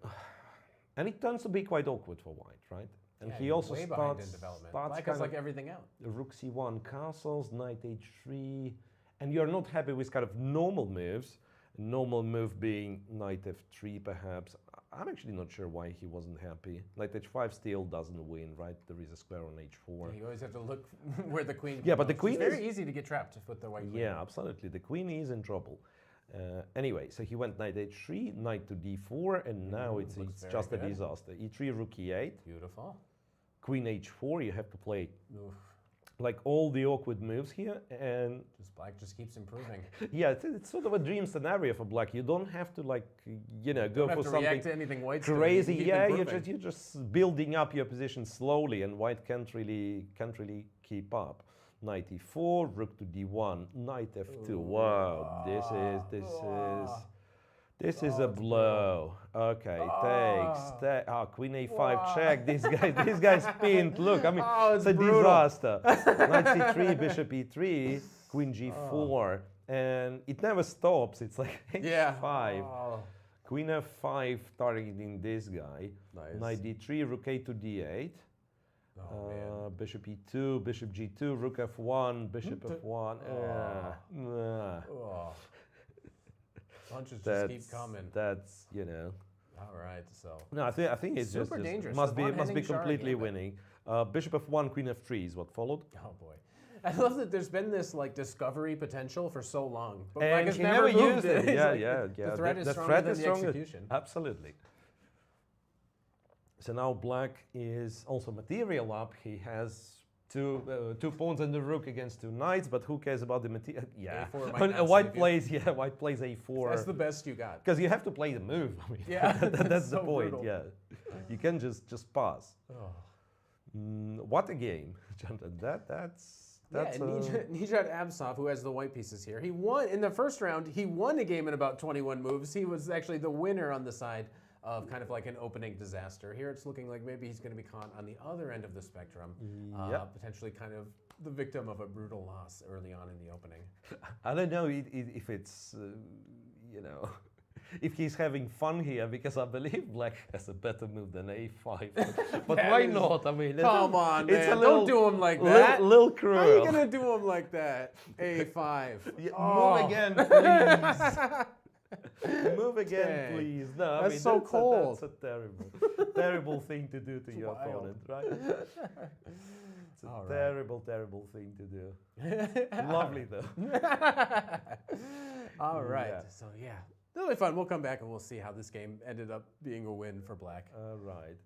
and it turns to be quite awkward for white, right? And he also starts in development. Black has like everything out. Rook c1 castles, knight h3, and you're not happy with kind of normal moves. Normal move being knight f3, perhaps. I'm actually not sure why he wasn't happy. Knight h5 still doesn't win, right? There is a square on h4. You always have to look where the queen. Yeah, but the queen is very easy to get trapped with the white queen. Yeah, absolutely. The queen is in trouble. Anyway, so he went knight h3, knight to d4, and now it's just a disaster. e3, rook e8. Beautiful. Queen h4. You have to play like all the awkward moves here, and black just keeps improving. Yeah, it's sort of a dream scenario for black. You don't have to go for something react to anything white's crazy. Doing. Yeah, you're just building up your position slowly, and white can't really keep up. Knight e4, rook to d1, knight f2. Wow, this is a blow. Okay, takes. Queen a5 check. This guy's pinned. Look, I mean, it's a disaster. Knight c3, bishop e3, queen g4, and it never stops. It's like h5. Queen f5 targeting this guy. Nice. Knight d3, rook a to d8. Bishop e2, bishop g2, rook f1, bishop f1. Punches just keep coming. That's, you know. All right, so. No, I think it's super just dangerous. must be Henning completely winning. Bishop f1, queen f3 is what followed. Oh boy. I love that there's been this like discovery potential for so long, but and Black has he never used moved it. It's Yeah, like, yeah. The threat is the stronger threat than is the stronger. execution. Absolutely. So now Black is also material up. He has two pawns and the rook against two knights, but who cares about the material? Yeah, A4 might not white save you. plays. Yeah, white plays a4. That's the best you got. Because you have to play the move. I mean, Yeah, that's the so point. brutal. Yeah, you can just pass. Oh. What a game, Chandra. That's Nijat Abasov, who has the white pieces here, he won in the first round. He won a game in about 21 moves. He was actually the winner on the side of kind of like an opening disaster. Here it's looking like maybe he's going to be caught on the other end of the spectrum, potentially kind of the victim of a brutal loss early on in the opening. I don't know if it's, you know, if he's having fun here, because I believe Black has a better move than a5. But why not? I mean, come on, man. It's a little, don't do him like that. Little cruel. How are you going to do him like that? A5. Move again, please. Move again, Dang. please. No, I That's mean, so cold. That's a terrible thing to do to your wild. opponent, right? It's a All right. terrible thing to do. Lovely though. All right. Yeah. So yeah, it'll be fun. We'll come back and we'll see how this game ended up being a win for Black. All right.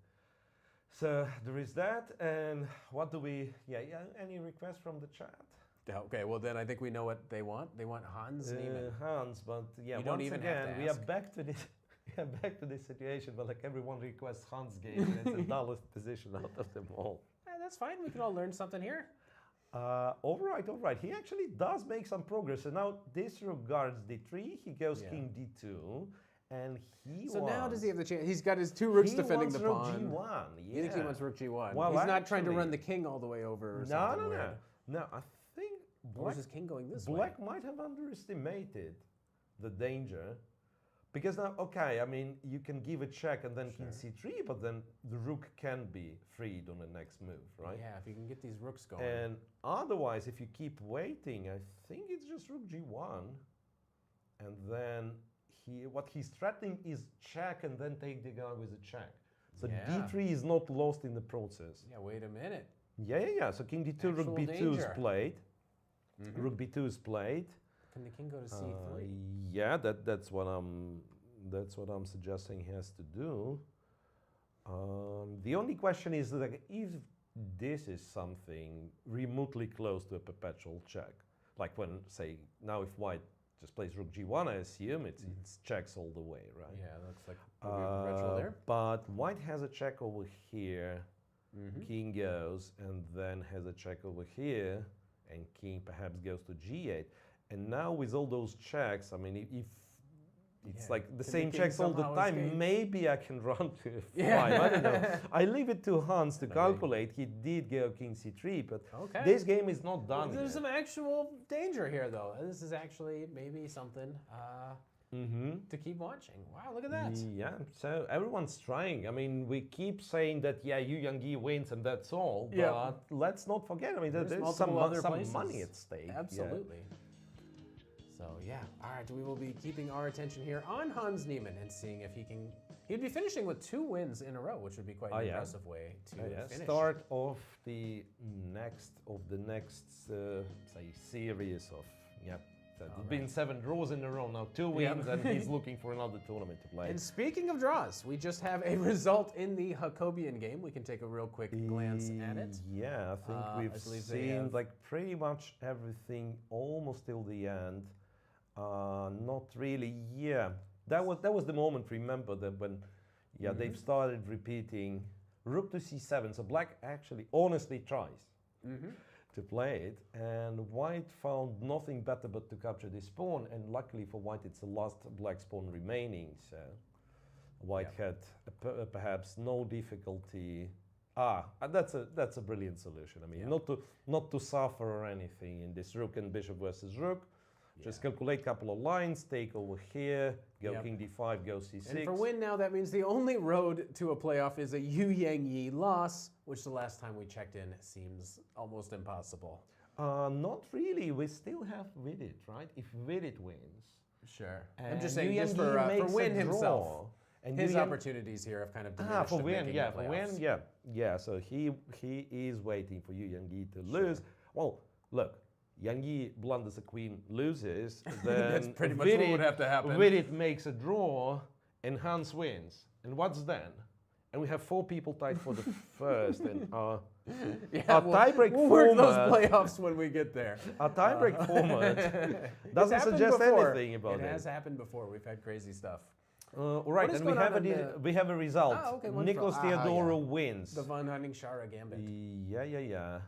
So there is that, and what do we? Yeah. Any requests from the chat? Okay. Well, then I think we know what they want. They want Hans Niemann. Hans, but yeah. You don't Once even have again, to we are ask. back to this. We are back to this situation where like everyone requests Hans game, and it's the dullest position out of them all. That's fine. We can all learn something here. All right. He actually does make some progress. And now this rook guards d3. He goes king d2, and he. So now does he have the chance? He's got his two rooks defending the rook pawn. g1. Yeah. You think he wants rook g1? Well, he's not trying to actually- run the king all the way over. Or something weird. No. I think Or is his king going this way? Black might have underestimated the danger. Because now, okay, I mean, you can give a check and then king c3, but then the rook can be freed on the next move, right? Yeah, if you can get these rooks going. And otherwise, if you keep waiting, I think it's just rook g1. And then what he's threatening is check and then take the guy with a check. So d3 is not lost in the process. Yeah, wait a minute. Yeah. So king d2, rook Actual b2 danger. is played. Rook b2 is played. Can the king go to c3? Yeah, that's what I'm suggesting he has to do. The only question is that if this is something remotely close to a perpetual check, like when say now if white just plays rook g1, I assume it's checks all the way, right? Yeah, looks like perpetual there. But white has a check over here. King goes and then has a check over here, and king perhaps goes to g8. And now with all those checks, I mean, if it's like the Can same the king checks all the somehow time, escape? maybe I can run to f5. Yeah. I don't know. I leave it to Hans to calculate. He did go king c3, but Okay. this game is not done There's yet. some actual danger here, though. This is actually maybe something to keep watching. Wow, look at that. Yeah, so everyone's trying. I mean, we keep saying that, yeah, Yangyi wins and that's all, but Yeah. let's not forget, I mean, there's some multiple other money places. at stake. Yeah. Absolutely. So yeah, all right. We will be keeping our attention here on Hans Niemann and seeing if he can. He'd be finishing with 2 wins in a row, which would be quite an impressive way to finish. Start of the next say series of there's been 7 draws in a row now, 2 wins, and he's looking for another tournament to play. And speaking of draws, we just have a result in the Hakobyan game. We can take a real quick glance at it. Yeah, I think I we've believe they seen have- like pretty much everything almost till the end. Not really. Yeah, that was the moment. Remember that when, they've started repeating rook to c7. So black actually honestly tries to play it, and white found nothing better but to capture this pawn. And luckily for white, it's the last black pawn remaining. So white had perhaps no difficulty. That's a brilliant solution. I mean, not to suffer or anything in this rook and bishop versus rook. Just calculate a couple of lines, take over here, go king d5, go c6. And for Nguyen now, that means the only road to a playoff is a Yangyi loss, which the last time we checked in seems almost impossible. Not really. We still have Vidit, right? If Vidit wins. Sure. And I'm just saying, Yangyi just for makes a Nguyen draw, himself, and his Nguyen- opportunities here have kind of diminished. for of Nguyen, making yeah, the for playoffs. Nguyen, yeah. So he is waiting for Yangyi to lose. Well, look, Yangyi blunders a queen, loses. Then That's pretty much what would have to happen. Vidit makes a draw, and Hans wins. And what's then? And we have 4 people tied for the first. And our tiebreak we'll work those format. playoffs when we get there. Our tiebreak format It's doesn't happened suggest before. anything about It it. has happened before. We've had crazy stuff. All right, is and we going have on in we have a result. okay, wonderful. Nikolas Theodorou yeah. wins. The Van Nguyen gambit. Yeah.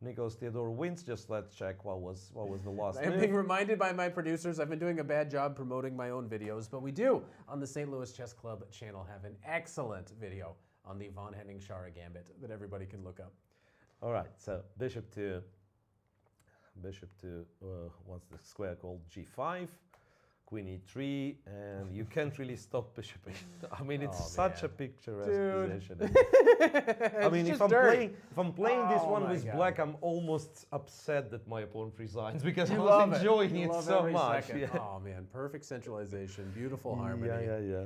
Nikolas Theodorou wins. Just let's check what was the last I'm move. being reminded by my producers I've been doing a bad job promoting my own videos, but we do on the St. Louis Chess Club channel have an excellent video on the Van Nguyen gambit that everybody can look up. All right, so bishop to what's the square called? G5, queen e3, and you can't really stop bishop. I mean, it's such a picturesque position. I mean, if I'm playing this one with black, I'm almost upset that my opponent resigns because I was enjoying it so much. Yeah. Oh man, perfect centralization, beautiful harmony. Yeah.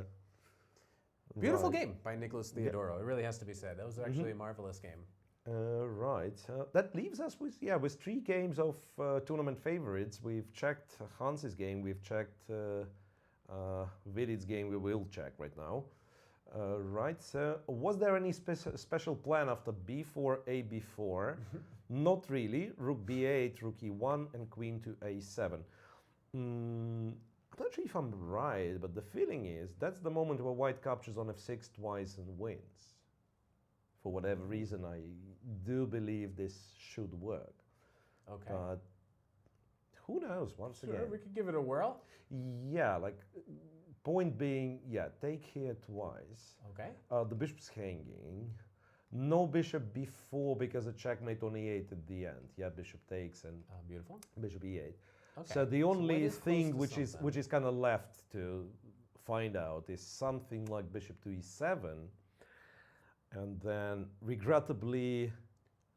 Beautiful game by Nikolas Theodorou. It really has to be said. That was actually a marvelous game. Right. That leaves us with 3 games of tournament favorites. We've checked Hans's game. We've checked Vidit's game. We will check right now. Right. So, was there any special plan after b4, a4? Not really. Rook b8, rook e1, and queen to a7. I'm not sure if I'm right, but the feeling is that's the moment where white captures on f6 twice and wins. For whatever reason, I do believe this should work. Okay. But who knows, once again. We could give it a whirl. Yeah, like, point being, take here twice. Okay. The bishop's hanging. No bishop b4 because a checkmate on e8 at the end. Yeah, bishop takes and Beautiful. bishop e8. Okay. So the only is thing close to which is kind of left to find out is something like bishop to e7, and then regrettably,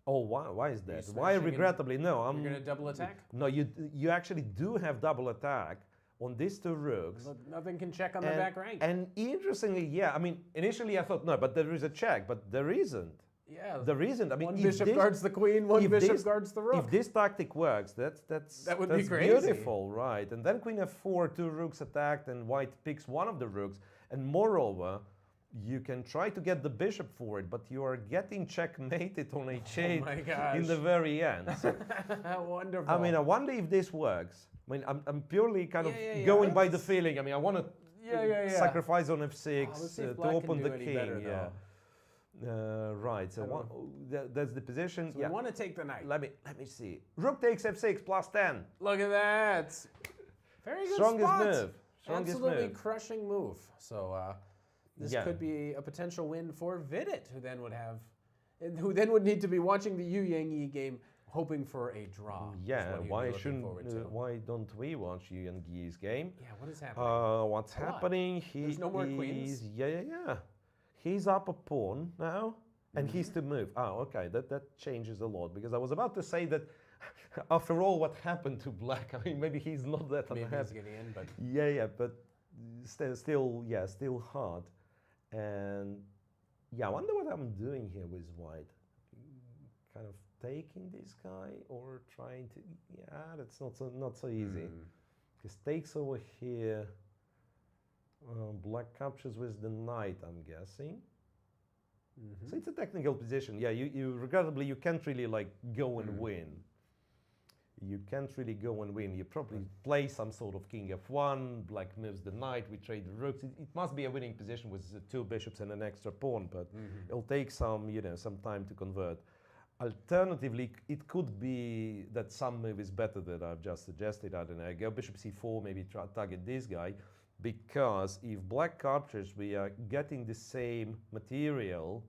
why is that? Why regrettably? No, You're gonna double attack? No, you actually do have double attack on these 2 rooks. Look, nothing can check on the back rank. And interestingly, I mean, initially I thought no, but there is a check, but there isn't. Yeah. There isn't. I mean, one if bishop this- guards the queen, one if bishop this- guards the rook. If this tactic works, that would be that's crazy. beautiful, right? And then queen f4, 2 rooks attacked, and white picks one of the rooks. And moreover, you can try to get the bishop for it, but you are getting checkmated on h8 my gosh. in the very end. So, Wonderful. I mean, I wonder if this works. I mean, I'm purely kind of Yeah. going by the feeling. I mean, I want to Yeah. sacrifice on f6 Let's see if to black open can the do any king. better, Yeah. Right. So that's the position. So we want to take the knight. Let me see. Rook takes f6 plus 10. Look at that. Very good Strongest spot. move. Strongest Absolutely move. crushing move. So this Yeah. could be a potential win for Vidit, who then would need to be watching the Yangyi game, hoping for a draw. is Yeah. what he'd be Why looking shouldn't? forward to. Why don't we watch Yangyi's game? Yeah. What is happening? What's A lot. happening? There's no more queens? Yeah. He's up a pawn now, and he's to move. Oh, okay. That changes a lot because I was about to say that. After all, what happened to black? I mean, maybe he's not that Maybe he's unhappy. getting in, but Yeah, but still hard. And I wonder what I'm doing here with white. Kind of taking this guy or trying to. Yeah, that's not so easy. Because takes over here. Black captures with the knight, I'm guessing. So it's a technical position. Yeah, you regrettably you can't really like go and win. You can't really go and win. You probably play some sort of king f1, black moves the knight, we trade the rooks. It must be a winning position with 2 bishops and an extra pawn, but it'll take some time to convert. Alternatively, it could be that some move is better that I've just suggested. I don't know, go bishop c4, maybe target this guy, because if black captures, we are getting the same material.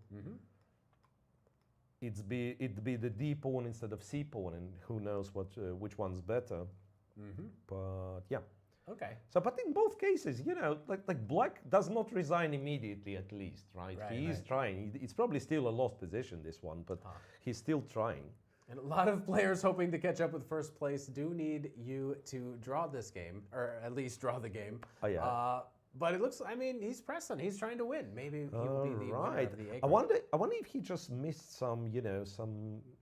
It'd be the d pawn instead of c pawn, and who knows which one's better. But yeah. Okay. So, but in both cases, you know, like Black does not resign immediately, at least, right? He is trying. It's probably still a lost position, this one, but he's still trying. And a lot of players hoping to catch up with first place do need you to draw this game, or at least draw the game. Oh, yeah. But it looks, I mean, he's pressing. He's trying to win. Maybe he will be the winner of the A group. I wonder if he just missed some, you know,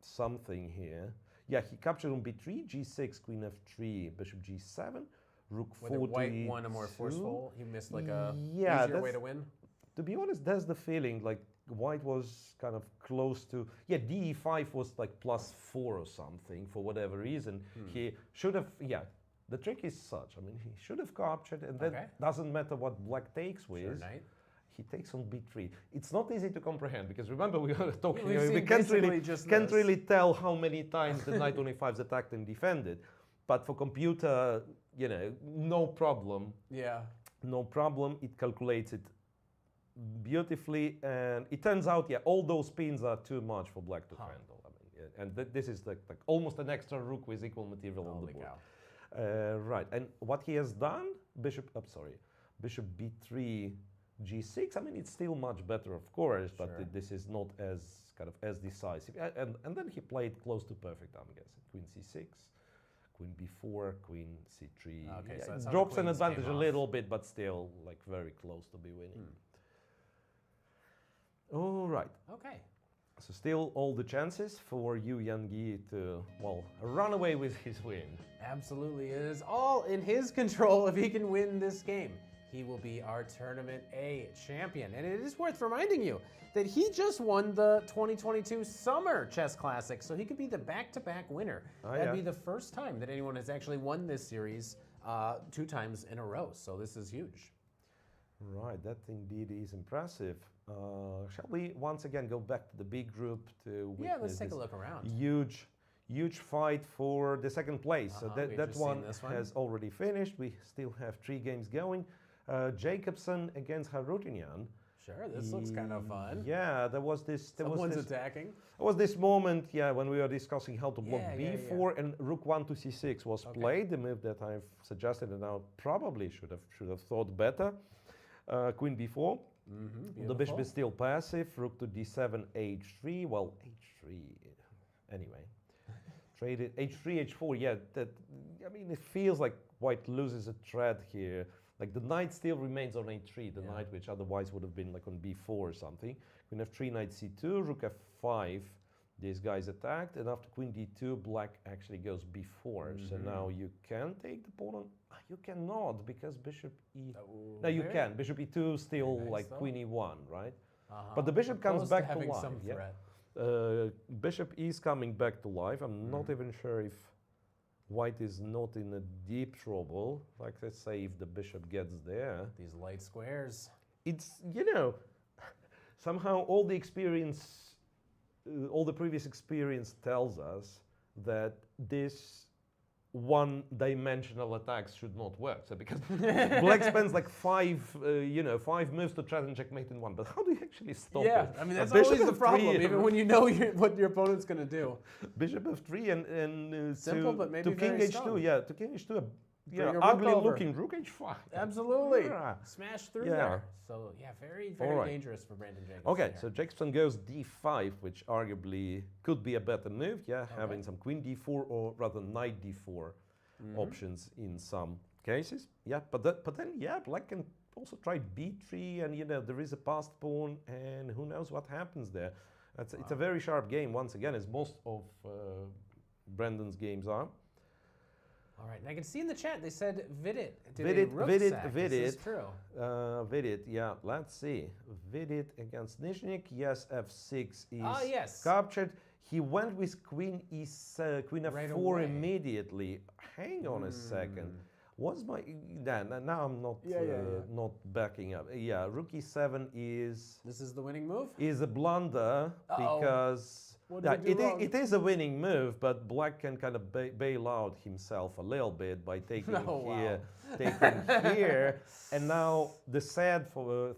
something here. Yeah, he captured on b3, g6, queen f3, bishop g7, rook 4 Whether to white e2. won a more forceful, he missed like a easier way to win. To be honest, that's the feeling. Like white was kind of close to, yeah, de5 was like +4 or something for whatever reason. He should have, yeah. The trick is such. I mean, he should have captured, and that doesn't matter what Black takes with. Sure, knight. He takes on b3. It's not easy to comprehend because remember we were talking. We can't really tell how many times the knight on e5 is attacked and defended. But for computer, you know, no problem. Yeah. No problem. It calculates it beautifully, and it turns out, yeah, all those pins are too much for Black to handle. I mean, and this is like almost an extra rook with equal material on the board. Right, and what he has done, bishop b3, g6. I mean, it's still much better, of course, but this is not as kind of as decisive. And then he played close to perfect, I'm guessing. Queen c6, queen b4, queen c3. Okay, yeah, so that's it how drops the an queens advantage came a off. little bit, but still like very close to be winning. All right. Okay. So still all the chances for Yu Yangyi to, well, run away with his win. Absolutely. It is all in his control if he can win this game. He will be our Tournament A champion. And it is worth reminding you that he just won the 2022 Summer Chess Classic, so he could be the back-to-back winner. That'd be the first time that anyone has actually won this series 2 times in a row, so this is huge. Right, that indeed is impressive. Shall we once again go back to the big group to witness let's take a look around. Huge fight for the second place. So that one one has already finished. We still have 3 games going. Jacobson against Harutyunyan. Sure, this looks kind of fun. Yeah, there was this. Someone's attacking. There was this moment, yeah, when we were discussing how to block b4 and rook 1 to c6 was played, the move that I've suggested, and now probably should have thought better. Queen b4. The bishop is still passive. Rook to d7, h3. Well, h3. Anyway, traded h3, h4. Yeah, that. I mean, it feels like white loses a thread here. Like the knight still remains on h3, the knight which otherwise would have been like on b4 or something. Queen f3, knight c2, rook f5. This guy's attacked, and after queen d2, black actually goes b4. So now you can take the pawn on. You cannot because bishop e. No, you can. Bishop e2 still like queen e1, right? But the bishop comes back to life. Bishop is coming back to life. I'm not even sure if white is not in a deep trouble. Like, let's say if the bishop gets there. These light squares. It's, you know, somehow all the experience, all the previous experience tells us that this one-dimensional attacks should not work. So because black spends like 5 moves to try and checkmate in one. But how do you actually stop it? I mean, that's always the problem, even when you know what your opponent's going to do. Bishop f3 and simple, but maybe to king very h2. strong. Yeah, to king h2. Ugly-looking rook h5. Absolutely. Smash through there. So, yeah, very dangerous for Brandon Jacobson. Okay, so Jacobson goes d5, which arguably could be a better move, having some queen d4 or rather knight d4 options in some cases. Yeah, but then, black can also try b3, and, you know, there is a passed pawn, and who knows what happens there. It's a very sharp game, once again, as most of Brandon's games are. All right, and I can see in the chat they said Vidit. Vidit. Is this true? Vidit, yeah, let's see. Vidit against Nyzhnyk, yes, f6 is captured. He went with queen f4 immediately. Hang on a second. What's my... now I'm not not backing up. Yeah, rook e7 is... This is the winning move? Is a blunder because... It is a winning move, but black can kind of bail out himself a little bit by taking taking here. And now the sad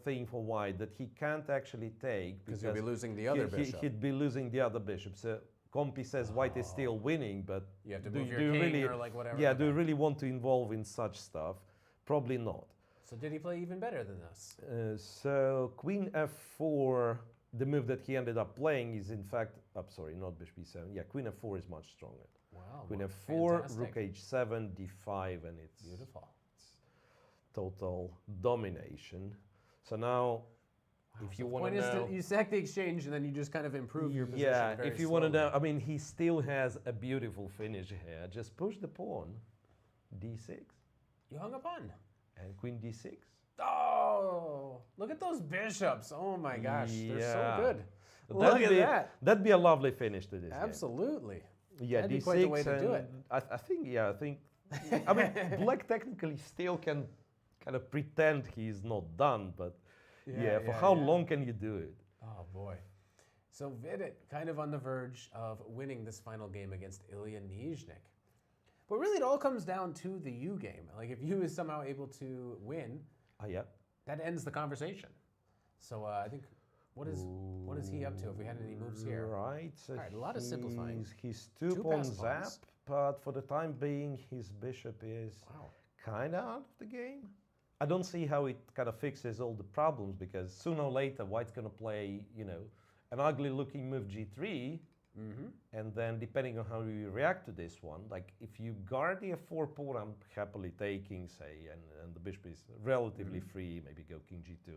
thing for white that he can't actually take because he'll be losing the other bishop. He'd be losing the other bishop. So Compy says white is still winning, but You have to do move you- your do you king really, or like whatever. yeah, do you Okay. really want to involve in such stuff? Probably not. So did he play even better than this? So Queen F4, the move that he ended up playing is in fact, sorry, not Bishop B7. Yeah, Queen F4 is much stronger. Wow. Queen well, F4, fantastic. Rook H7, D5, and it's Beautiful. total domination. So now, if So you the want point to is know, that you sack the exchange and then you just kind of improve your position. yeah, very if you want to slowly. know, I mean, he still has a beautiful finish here. Just push the pawn, D6, You hung a pawn. and Queen D6. Oh, look at those bishops. Oh my gosh, they're so Yeah. good. Look That'd at be, that. That'd be a lovely finish to this game. Absolutely. Yeah, That'd be D6 quite the way to do and it. I think, I mean, black technically still can kind of pretend he's not done, but yeah, for how long can you do it? Oh boy. So Vidit kind of on the verge of winning this final game against Illia Nyzhnyk. But really it all comes down to the U game. Like if U is somehow able to win, Yeah. that ends the conversation. So I think what is he up to if we had any moves here? Right. So All right, a lot of simplifying. He's Two two pawn passed zap, pawns. but for the time being, his bishop is Wow. kind of out of the game. I don't see how it kind of fixes all the problems because sooner or later, white's going to play, you know, an ugly looking move G3. And then depending on how you react to this one, like if you guard the F4 pawn, I'm happily taking, say, and the bishop is relatively free, maybe go King G2.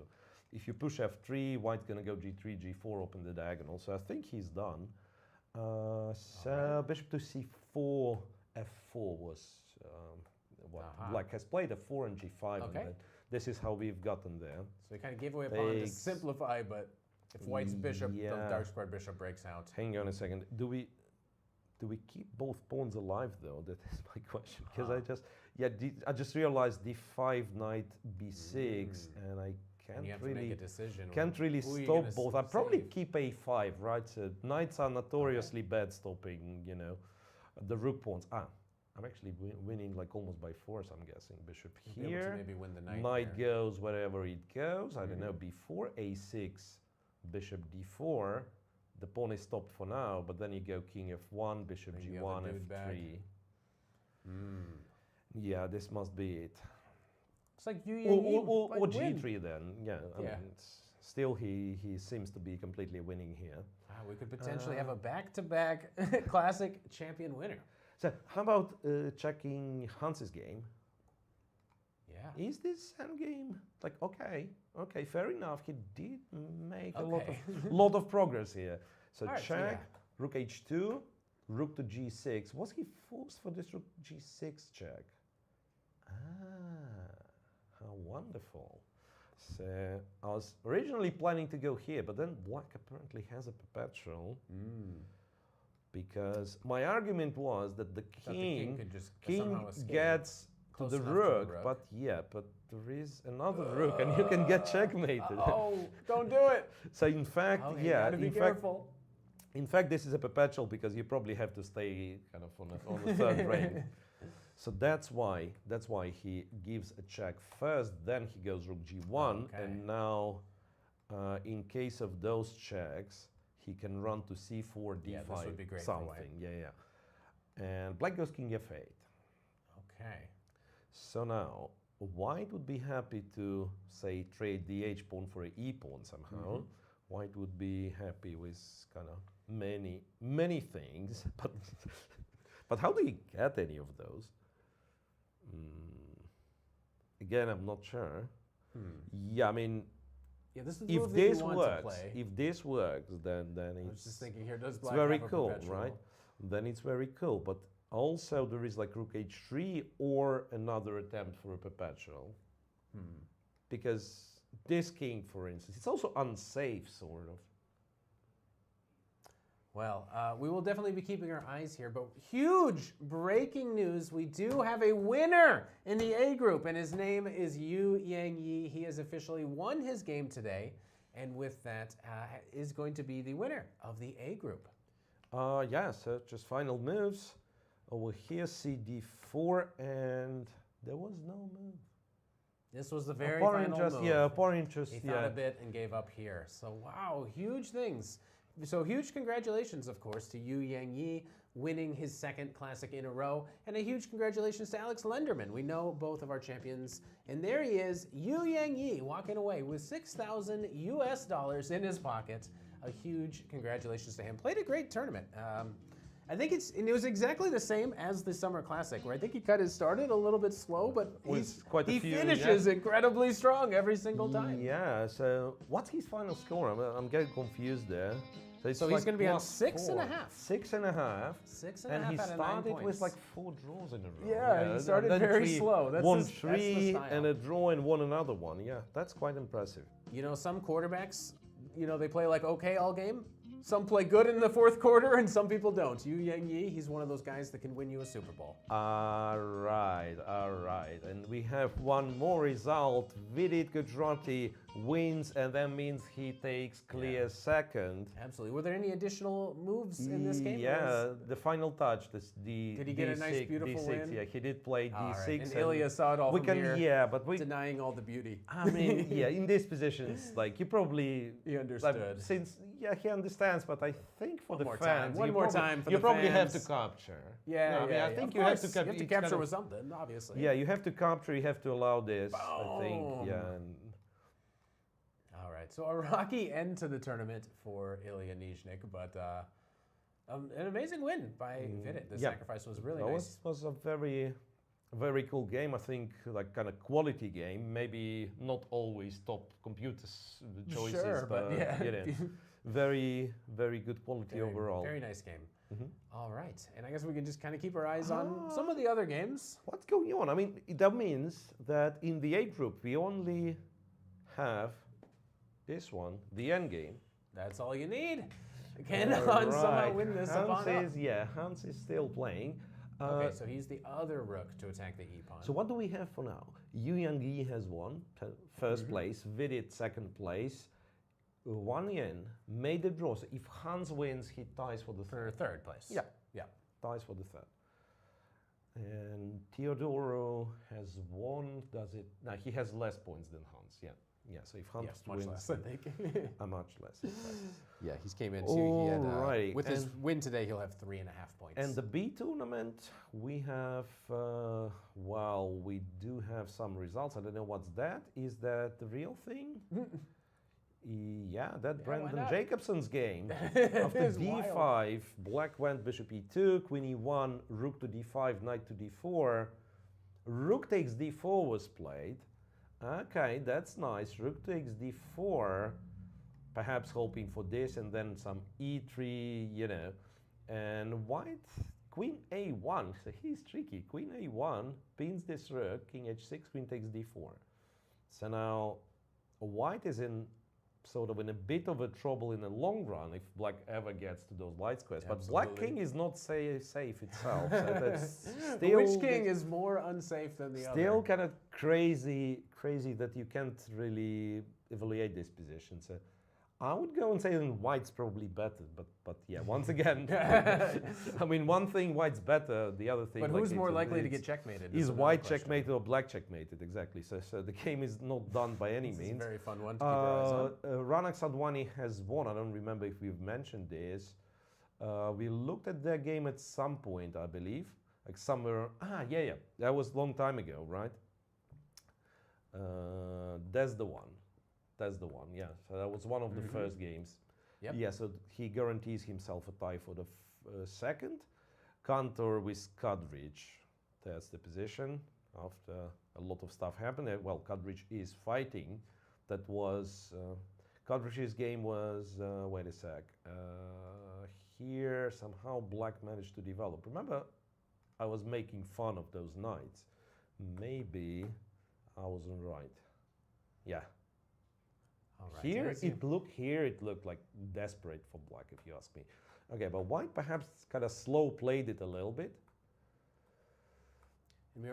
If you push F3, white's going to go G3, G4, open the diagonal. So I think he's done. So bishop to C4, F4 was what black has played, F4 and G5. Okay. And then this is how we've gotten there. So he kind of gave away a pawn to Takes- simplify, but if white's bishop, the Yeah. dark squared bishop breaks out. Hang on a second. Do we keep both pawns alive though? That is my question. Because I just realized D5 knight B6, and I And you have can't to make really a decision. really who you're stop gonna both. I probably save. keep A5, right? So knights are notoriously bad stopping, you know, the rook pawns. I'm actually winning like almost by force. I'm guessing bishop You'll be able to here. maybe win the knight. Knight there. goes wherever it goes. I don't know. Before A6, bishop D4. The pawn is stopped for now, but then you go king F1, bishop Bring the G1, other dude back. F3. Yeah, this must be it. It's like you Or G3 then. Yeah, I Yeah. mean, still he seems to be completely winning here. We could potentially have a back-to-back classic champion winner. So how about checking Hans's game? Yeah. Is this endgame like okay, fair enough. He did make a Okay. lot of progress here. So All right, so check, yeah. rook H2, rook to G6. Was he forced for this rook G6 check? How wonderful. So I was originally planning to go here, but then black apparently has a perpetual. Because my argument was that the Thought the king king, could just somehow escape. gets to Close the enough to the rook, rook. but there is another rook, and you can get checkmated. Oh, don't do it. So in fact, Okay, yeah, gotta be careful. in fact, this is a perpetual because you probably have to stay kind of on the third rank. So that's why he gives a check first, then he goes rook G1, Okay. and now in case of those checks, he can run to C4, D5, Yeah, this would be great for white. something. Yeah. And black goes king F8. Okay. So now, white would be happy to, say, trade the H pawn for an E pawn somehow. White would be happy with kind of many things, but how do you get any of those? Again, I'm not sure. Yeah, I mean, Yeah, this is the if move that you this want works, to play. if this works, then I was just thinking here, does it's black very have a cool, perpetual? right? Then it's very cool. But also there is like rook H3 or another attempt for a perpetual. Because this king, for instance, it's also unsafe, sort of. Well, we will definitely be keeping our eyes here, but huge breaking news. We do have a winner in the A group, and his name is Yangyi. He has officially won his game today, and with that, is going to be the winner of the A group. Yeah, so just final moves. Over here, CD4, and there was no move. This was the very Oparin final just, move. yeah, Oparin just, He thought a bit and gave up here. So, wow, huge things. So huge congratulations, of course, to Yangyi winning his second classic in a row, and a huge congratulations to Alex Lenderman. We know both of our champions, and there he is, Yangyi, walking away with $6,000 in his pocket. A huge congratulations to him. Played a great tournament. I think it was exactly the same as the Summer Classic, where I think he started a little bit slow, but he finishes incredibly strong every single time. Yeah, so what's his final score? I'm getting confused there. So he's going to be on 6.5. 6.5. 6.5 and he out of 9 started points. with like 4 draws in a row. Yeah, he started very slow. That's won that's the 3 style. and a draw and won another one. Yeah, that's quite impressive. You know, some quarterbacks, they play like okay all game. Some play good in the fourth quarter, and some people don't. Yangyi, he's one of those guys that can win you a Super Bowl. All right. And we have one more result. Vidit Gujrathi wins, and that means he takes clear second. Absolutely. Were there any additional moves in this game? Yeah, the final touch. Did he get a nice, beautiful D6, win? Yeah, he did play D6. Right. And Illia saw it all from here. Yeah, but we denying all the beauty. I mean, yeah, in these positions, like you probably he understood. He understands, but I think for the fans, one more time for you the probably fans. have to capture. Yeah, I think of you course. have to You have to capture with something, obviously. Yeah, you have to capture. You have to allow this. I think. Yeah. All right, so a rocky end to the tournament for Illia Nyzhnyk, but an amazing win by Vidit. The sacrifice was really nice. It was a very, very cool game. I think like kind of quality game. Maybe not always top computers choices, sure, but yeah. Very, very good quality overall. Very nice game. All right, and I guess we can just kind of keep our eyes on some of the other games. What's going on? I mean, that means that in the A group we only have this one, the end game. That's all you need. Can Hans somehow win this upon up? Hans is still playing. Okay, so he's the other rook to attack the e-pawn. So what do we have for now? Yangyi has won, first place. Vidit, second place. Van Nguyen made the draw. So if Hans wins, he ties for the third place. Yeah, ties for the third. And Theodorou has won. Does it? No, he has less points than Hans. Yeah. So if Hans wins, much less, I think. much less. Yeah, he's came into with his and win today, he'll have 3.5 points. And the B tournament, we have we do have some results. I don't know what's that. Is that the real thing? Brendan Jacobson's game. After d5, wild. Black went bishop e2, queen e1, rook to d5, knight to d4. Rook takes d4 was played. Okay, that's nice. Rook takes d4, perhaps hoping for this, and then some e3, And white, queen a1, so he's tricky. Queen a1 pins this rook, king h6, queen takes d4. So now white is in a bit of a trouble in the long run if black ever gets to those light squares. But black king is not safe itself. So that's still which king is more unsafe than the other? Still kind of crazy that you can't really evaluate this position. So I would go and say that white's probably better, but yeah, once again, I mean, one thing white's better, the other thing. But who's more likely to get checkmated? Is white checkmated or black checkmated? Exactly. So the game is not done by any means. It's a very fun one to keep our eyes on. Raunak Sadhwani has won. I don't remember if we've mentioned this. We looked at their game at some point, I believe, like somewhere. Yeah. That was a long time ago, right? That's the one. Yeah. So that was one of the first games. Yep. Yeah, so he guarantees himself a tie for the second. Kantor with Kadric. That's the position after a lot of stuff happened. Well, Kadric is fighting. That was, Kadric's game was, wait a sec. Here, somehow black managed to develop. Remember, I was making fun of those knights. Maybe I wasn't right. Yeah. Right, Here it looked like desperate for black, if you ask me. Okay, but white perhaps kind of slow played it a little bit.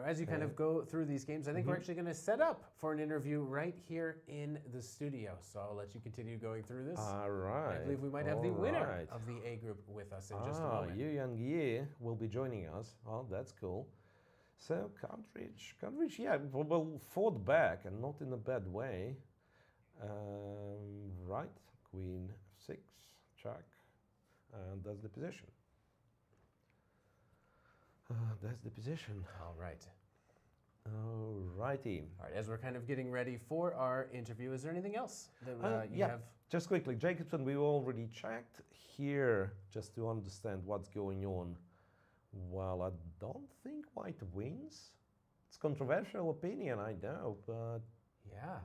As you kind of go through these games, I think we're actually going to set up for an interview right here in the studio. So I'll let you continue going through this. All right. I believe we might have the winner of the A group with us in just a moment. Yangyi will be joining us. Oh, that's cool. So Kadric, yeah, well, fought back and not in a bad way. Right, queen f6, check, and that's the position. That's the position. All right. Alrighty. All right, as we're kind of getting ready for our interview, is there anything else that you yeah, have? just quickly, Jacobson, we already checked here just to understand what's going on. Well, I don't think white wins. It's controversial opinion, I know, but Yeah.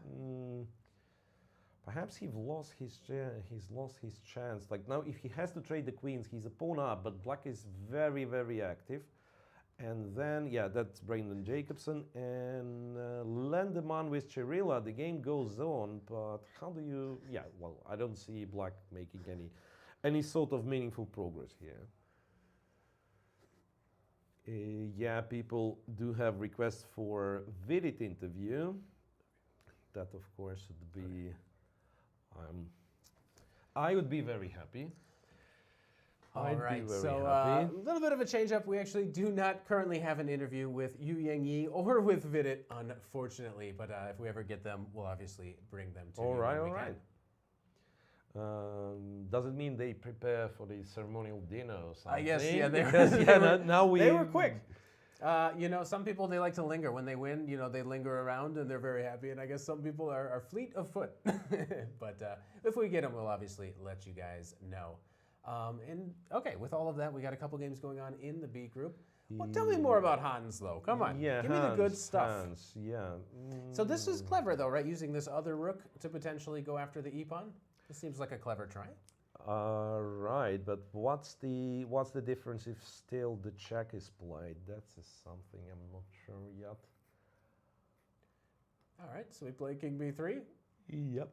perhaps he's lost his chance. Like now, if he has to trade the queens, he's a pawn up, but black is very, very active. And then, yeah, that's Brandon Jacobson and Lenderman with Chirila. The game goes on, but how do you? Yeah, well, I don't see black making any sort of meaningful progress here. Yeah, people do have requests for Vidit interview. That, of course, would be. I would be very happy. All right, so a little bit of a change up. We actually do not currently have an interview with Yangyi or with Vidit, unfortunately. But if we ever get them, we'll obviously bring them to you. All when we right. can. Does it mean they prepare for the ceremonial dinner or something? Yes, yeah, now we. They were quick. You know, some people, they like to linger. When they win, you know, they linger around and they're very happy. And I guess some people are fleet of foot. But if we get them, we'll obviously let you guys know. And okay, with all of that, we got a couple games going on in the B group. Well, tell me more about Hans, though. Come on, yeah, give me the good stuff. Hans, yeah. So this is clever, though, right? Using this other rook to potentially go after the e-pawn. This seems like a clever try. Right, but what's the difference if still the check is played? That's something I'm not sure yet. All right, so we play King B3. Yep.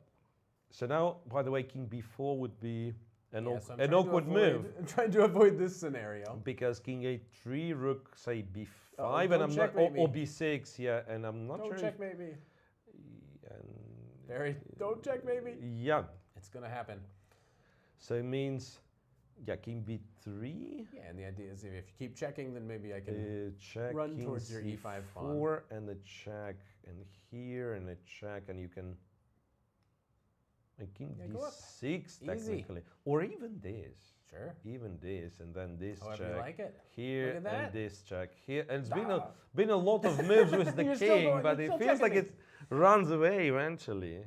So now, by the way, King B4 would be an avoid awkward move. I'm trying to avoid this scenario. Because King A3, Rook, say B5, Oh, and don't I'm check not, maybe. or B6, yeah, and I'm not Don't sure. check maybe. And Don't check maybe. yeah, It's gonna happen. so it means, yeah, King B3. Yeah, and the idea is if you keep checking, then maybe I can Check run King towards your E5 pawn. C4 and a check, and here and a check, and you can. And King Yeah, go up. D6 technically, or even this. Sure. Even this, and then this However check you like it. here, Look at that. and this check here, and it's Ah. been a lot of moves with the You're still king, going- but you're it still feels like checking it runs away eventually.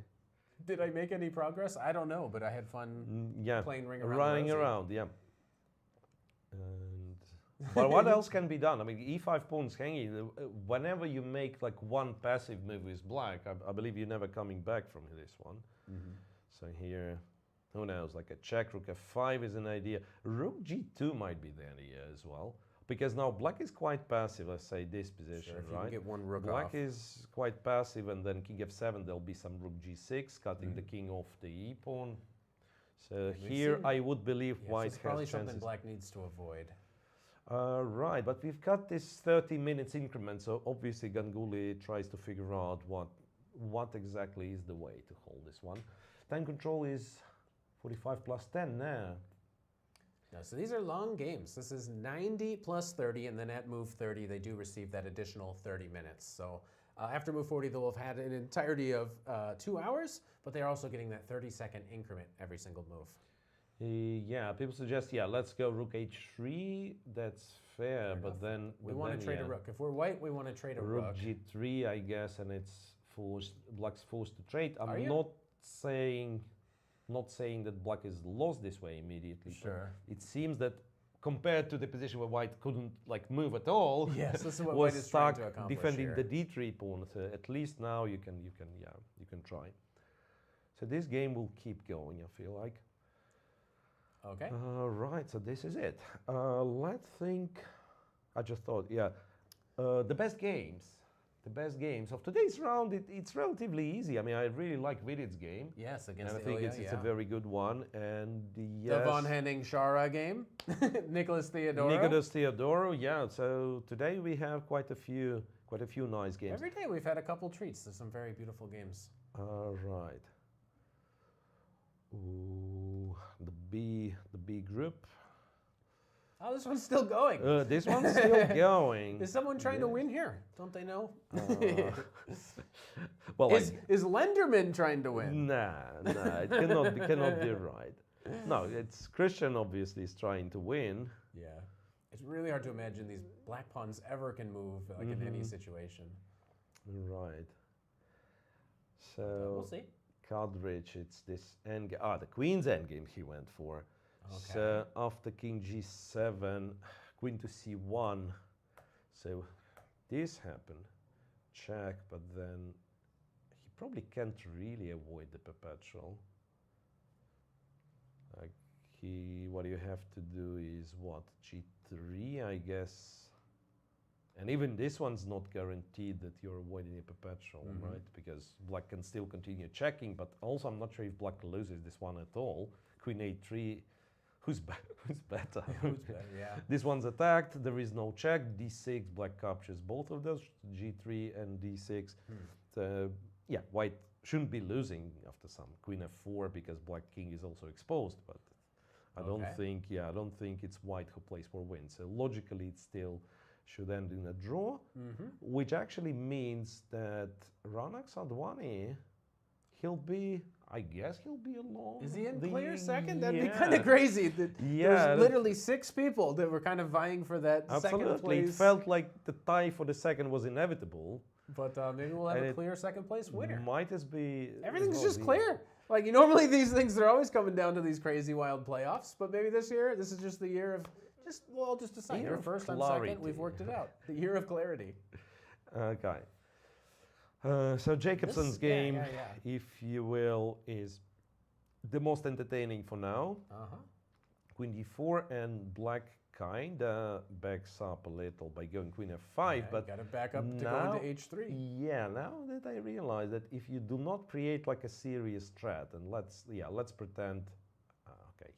Did I make any progress? I don't know, but I had fun Yeah, playing ring around. running the rosy. around, yeah. And but what else can be done? I mean, E5 pawns hanging. Whenever you make like one passive move with black, I believe you're never coming back from this one. So here, who knows? Like a check, Rook F5 is an idea. Rook G2 might be the idea as well, because now black is quite passive. Let's say this position, Sure, if you right? can get one rook Black off. is quite passive, and then King F7. There'll be some Rook G6, cutting the king off the E pawn. So We've here, seen- I would believe Yeah, white so it's probably has something chances. black needs to avoid. Right, but we've got this 30 minutes increment, so obviously Ganguly tries to figure out what exactly is the way to hold this one. Time control is 45 plus 10 now. No, so these are long games. This is 90 plus 30, and then at move 30, they do receive that additional 30 minutes. So after move 40, they'll have had an entirety of 2 hours, but they're also getting that 30-second increment every single move. Yeah, people suggest, yeah, let's go Rook H3. That's fair, but then We want to trade a rook. If we're white, we want to trade a Rook rook. G3, I guess, and it's forced. Black's forced to trade. Are I'm you? not saying that black is lost this way immediately. but Sure. It seems that compared to the position where white couldn't like move at all, Yes, this is what was white is trying stuck to accomplish defending here. the D3 pawn. So at least now you can try. So this game will keep going, I feel like. Okay. Right, so this is it. Let's think. I just thought, yeah, the best games of today's round. It's relatively easy. I mean, I really like Vidit's game. Yes, against And I the think Ilya, it's a very good one. And The Von Henning-Shara game. Nikolas Theodorou. Nikolas Theodorou, yeah. So today we have quite a few nice games. Every day we've had a couple treats. There's some very beautiful games. Right. Ooh, the B group. Oh, this one's still going. This one's still going. Is someone trying to win here? Don't they know? Well, Is Lenderman trying to win? Nah, it cannot be right. No, it's Cristian obviously is trying to win. Yeah. It's really hard to imagine these black pawns ever can move like in any situation. Right. So we'll see. Kadric, it's this endgame. The queen's endgame he went for. Okay. So after king g7, queen to c1. So this happened. Check, but then he probably can't really avoid the perpetual. What you have to do is what? G3, I guess. And even this one's not guaranteed that you're avoiding a perpetual, right? Because black can still continue checking, but also I'm not sure if black loses this one at all. Queen a3, who's better? Who's better, yeah. This one's attacked, there is no check, d6, black captures both of those, g3 and d6. So, yeah, white shouldn't be losing after some. Queen f4 because black king is also exposed, but I don't think it's white who plays for win. So logically it still should end in a draw, which actually means that Raunak Sadhwani, I guess he'll be alone. Is he in clear second? That'd be kind of crazy. There's literally 6 people that were kind of vying for that second place. It felt like the tie for the second was inevitable. But maybe we'll have a clear second place winner. Might as be. Everything's just clear. Like normally these things are always coming down to these crazy wild playoffs, but maybe this year, this is just the year of just decide. You're first, I'm second. We've worked it out. The year of clarity. Okay. So Jacobson's game, if you will, is the most entertaining for now. Queen d4 and black kinda backs up a little by going queen f5, but got to back up to go into h3. Yeah, now that I realize that if you do not create like a serious threat, and let's pretend, okay,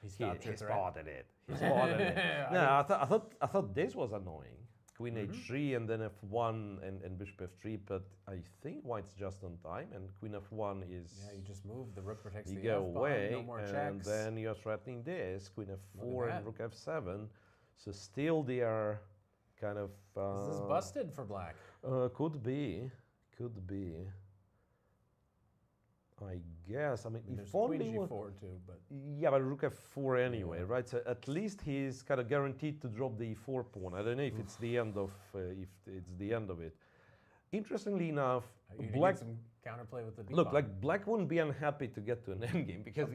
he spotted it. He spotted it. No, I thought this was annoying. Queen h3 and then f1 and bishop f3, but I think white's just on time, and queen f1 is... Yeah, you just move, the rook protects the f-pawn. You go away, no more and checks. then you're threatening this, queen f4 and rook f7, so still they are kind of... Is this busted for black? Could be. I guess. I mean, if only queen g4 too, but yeah, but rook f4 anyway, right? So at least he's kind of guaranteed to drop the e4 pawn. I don't know if it's the end of it. Interestingly enough, black some counterplay with the look like black wouldn't be unhappy to get to an endgame because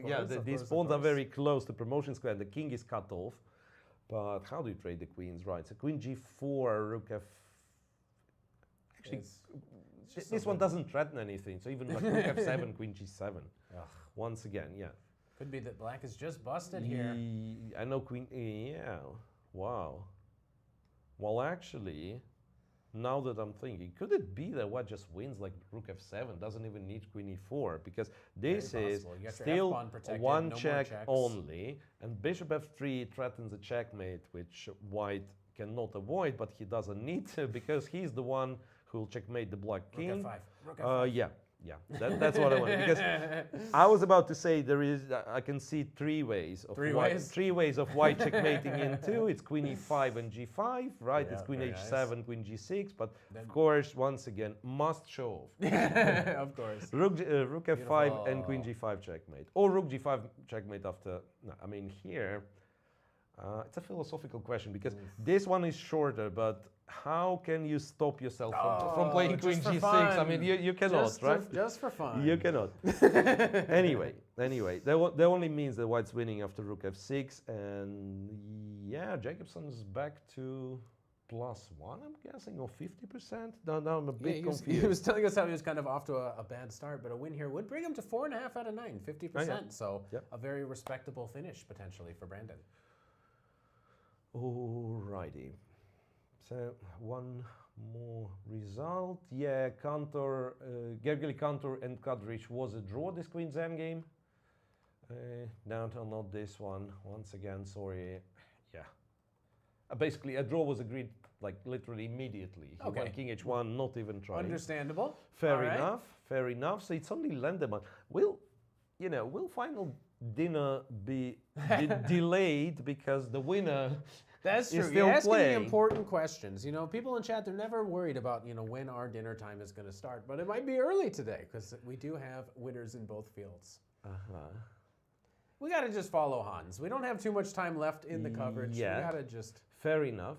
these pawns are very close. The promotion square, the king is cut off. But how do you trade the queens, right? So queen g4, rook f. Actually. This one doesn't threaten anything, so even like rook f7, queen g7. Once again, yeah. Could be that black is just busted here. I know queen, yeah, wow. Well, actually, now that I'm thinking, could it be that white just wins like rook f7, doesn't even need queen e4? Because this is still one check only, and bishop f3 threatens a checkmate, which white cannot avoid, but he doesn't need to because he's the one who'll checkmate the black king. Rook f5. Yeah. That's what I wanted. Because I was about to say I can see three ways of white checkmating into. It's queen e5 and g5, right? Yeah, it's queen h7, nice. Queen g6, but then, of course, once again, must show off. Of course. Rook f5 and queen g5 checkmate. Or rook g5 checkmate after, no, I mean here, it's a philosophical question because this one is shorter, but how can you stop yourself from playing queen g6? I mean, you cannot, right? Just for fun. You cannot. Anyway, that only means that white's winning after rook f6, and yeah, Jacobson's back to +1, I'm guessing, or 50%. Now I'm a bit confused. He was telling us how he was kind of off to a bad start, but a win here would bring him to 4.5 out of 9, 50%. So a very respectable finish potentially for Brandon. Alrighty. So one more result. Yeah, Kantor, Gergely Kantor and Kadric was a draw this Queen's Endgame. Downtown, not this one. Once again, sorry. Yeah. Basically, a draw was agreed like literally immediately. He won King H1, not even trying. Understandable. Fair enough. Fair enough. So it's only Lenderman. Will final dinner be delayed because the winner That's true. is still You're asking playing? the important questions. You know, people in chat, they're never worried about, when our dinner time is going to start. But it might be early today because we do have winners in both fields. we gotta just follow Hans. We don't have too much time left in the coverage. Yeah. We gotta just. Fair enough.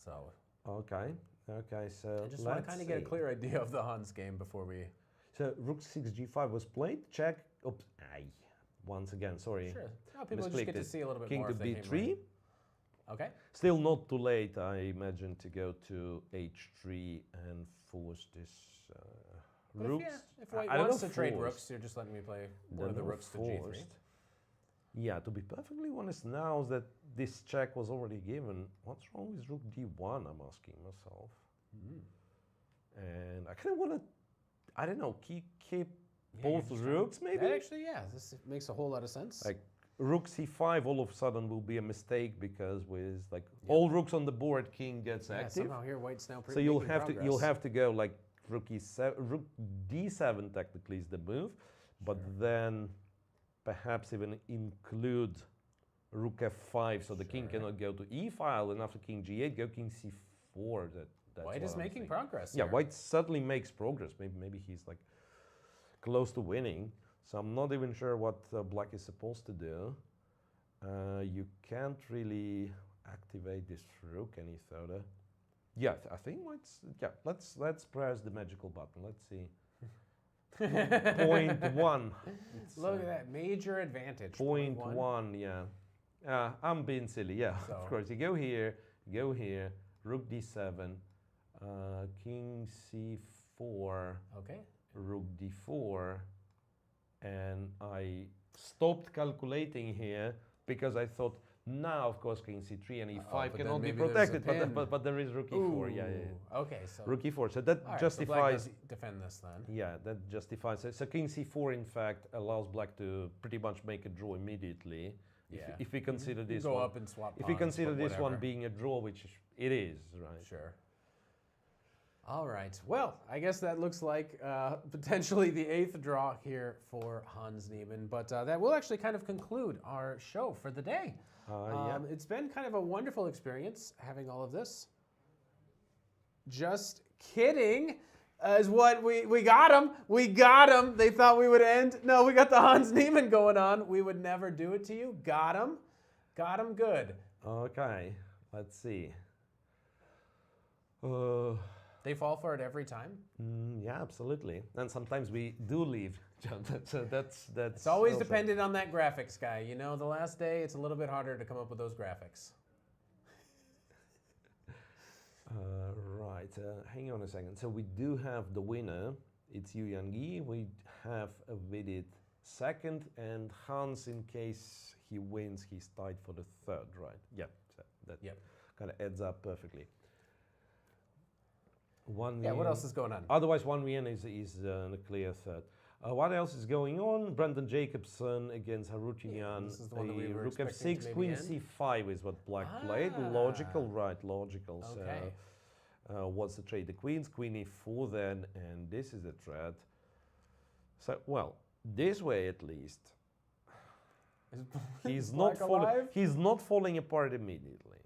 So. Okay. Okay. So I just want to kind of get a clear idea of the Hans game before we. So rook 6 g5 was played. Check. Oops. Aye. Once again, sorry. Sure. No, people just get to see a little bit King more. to b3. Okay. Still not too late, I imagine, to go to h3 and force this rooks. If White wants to trade rooks, you're just letting me play one of the rooks to g3. Yeah, to be perfectly honest, now that this check was already given, what's wrong with rook d1, I'm asking myself. And I kind of want to, I don't know, keep both rooks, maybe? Actually, yeah, this makes a whole lot of sense. Like, rook c5 all of a sudden will be a mistake because with like all rooks on the board, king gets active. Somehow here White's now so you'll have to go like rook e7, rook d7 technically is the move, but then perhaps even include rook f5 so the king cannot go to e file, and after king g8 go king c4. That's White is making progress. Yeah, here. White certainly makes progress. Maybe he's like close to winning. So I'm not even sure what black is supposed to do. You can't really activate this rook any further. Yeah, I think White's. Yeah, let's press the magical button. Let's see. Point one. Look at that major advantage. Point one. Yeah. I'm being silly. Yeah, so. Of course. You go here, rook d7, king c4. Okay. Rook d4. And I stopped calculating here because I thought now, of course, king c3 and e5 cannot be protected, but there is rook e4. Yeah. Okay, so rook e4. So that justifies. So black does defend this then. Yeah, that justifies it. So king c4, in fact, allows black to pretty much make a draw immediately. Yeah. If we consider this go one, up and swap. If we consider this one being a draw, which it is, right? Sure. All right. Well, I guess that looks like potentially the 8th draw here for Hans Niemann. But that will actually kind of conclude our show for the day. Yeah. It's been kind of a wonderful experience having all of this. Just kidding. Is what we got him. We got him. They thought we would end. No, we got the Hans Niemann going on. We would never do it to you. Got him. Got him good. Okay. Let's see. They fall for it every time? Yeah, absolutely. And sometimes we do leave. So that's it's always also dependent on that graphics guy. You know, the last day, it's a little bit harder to come up with those graphics. Right. Hang on a second. So we do have the winner. It's Yangyi. We have a Vidit second, and Hans, in case he wins, he's tied for the third, right? Yeah. So that kind of adds up perfectly. What else is going on? Otherwise, Van Nguyen is a clear third. What else is going on? Brandon Jacobson against Harutyunyan. This is the one that we were rook f6, queen c5 is what black played. Logical, right? Logical. Okay. So, what's the trade? The queen's queen e4 then, and this is the threat. So, well, this way at least, he's not falling apart immediately.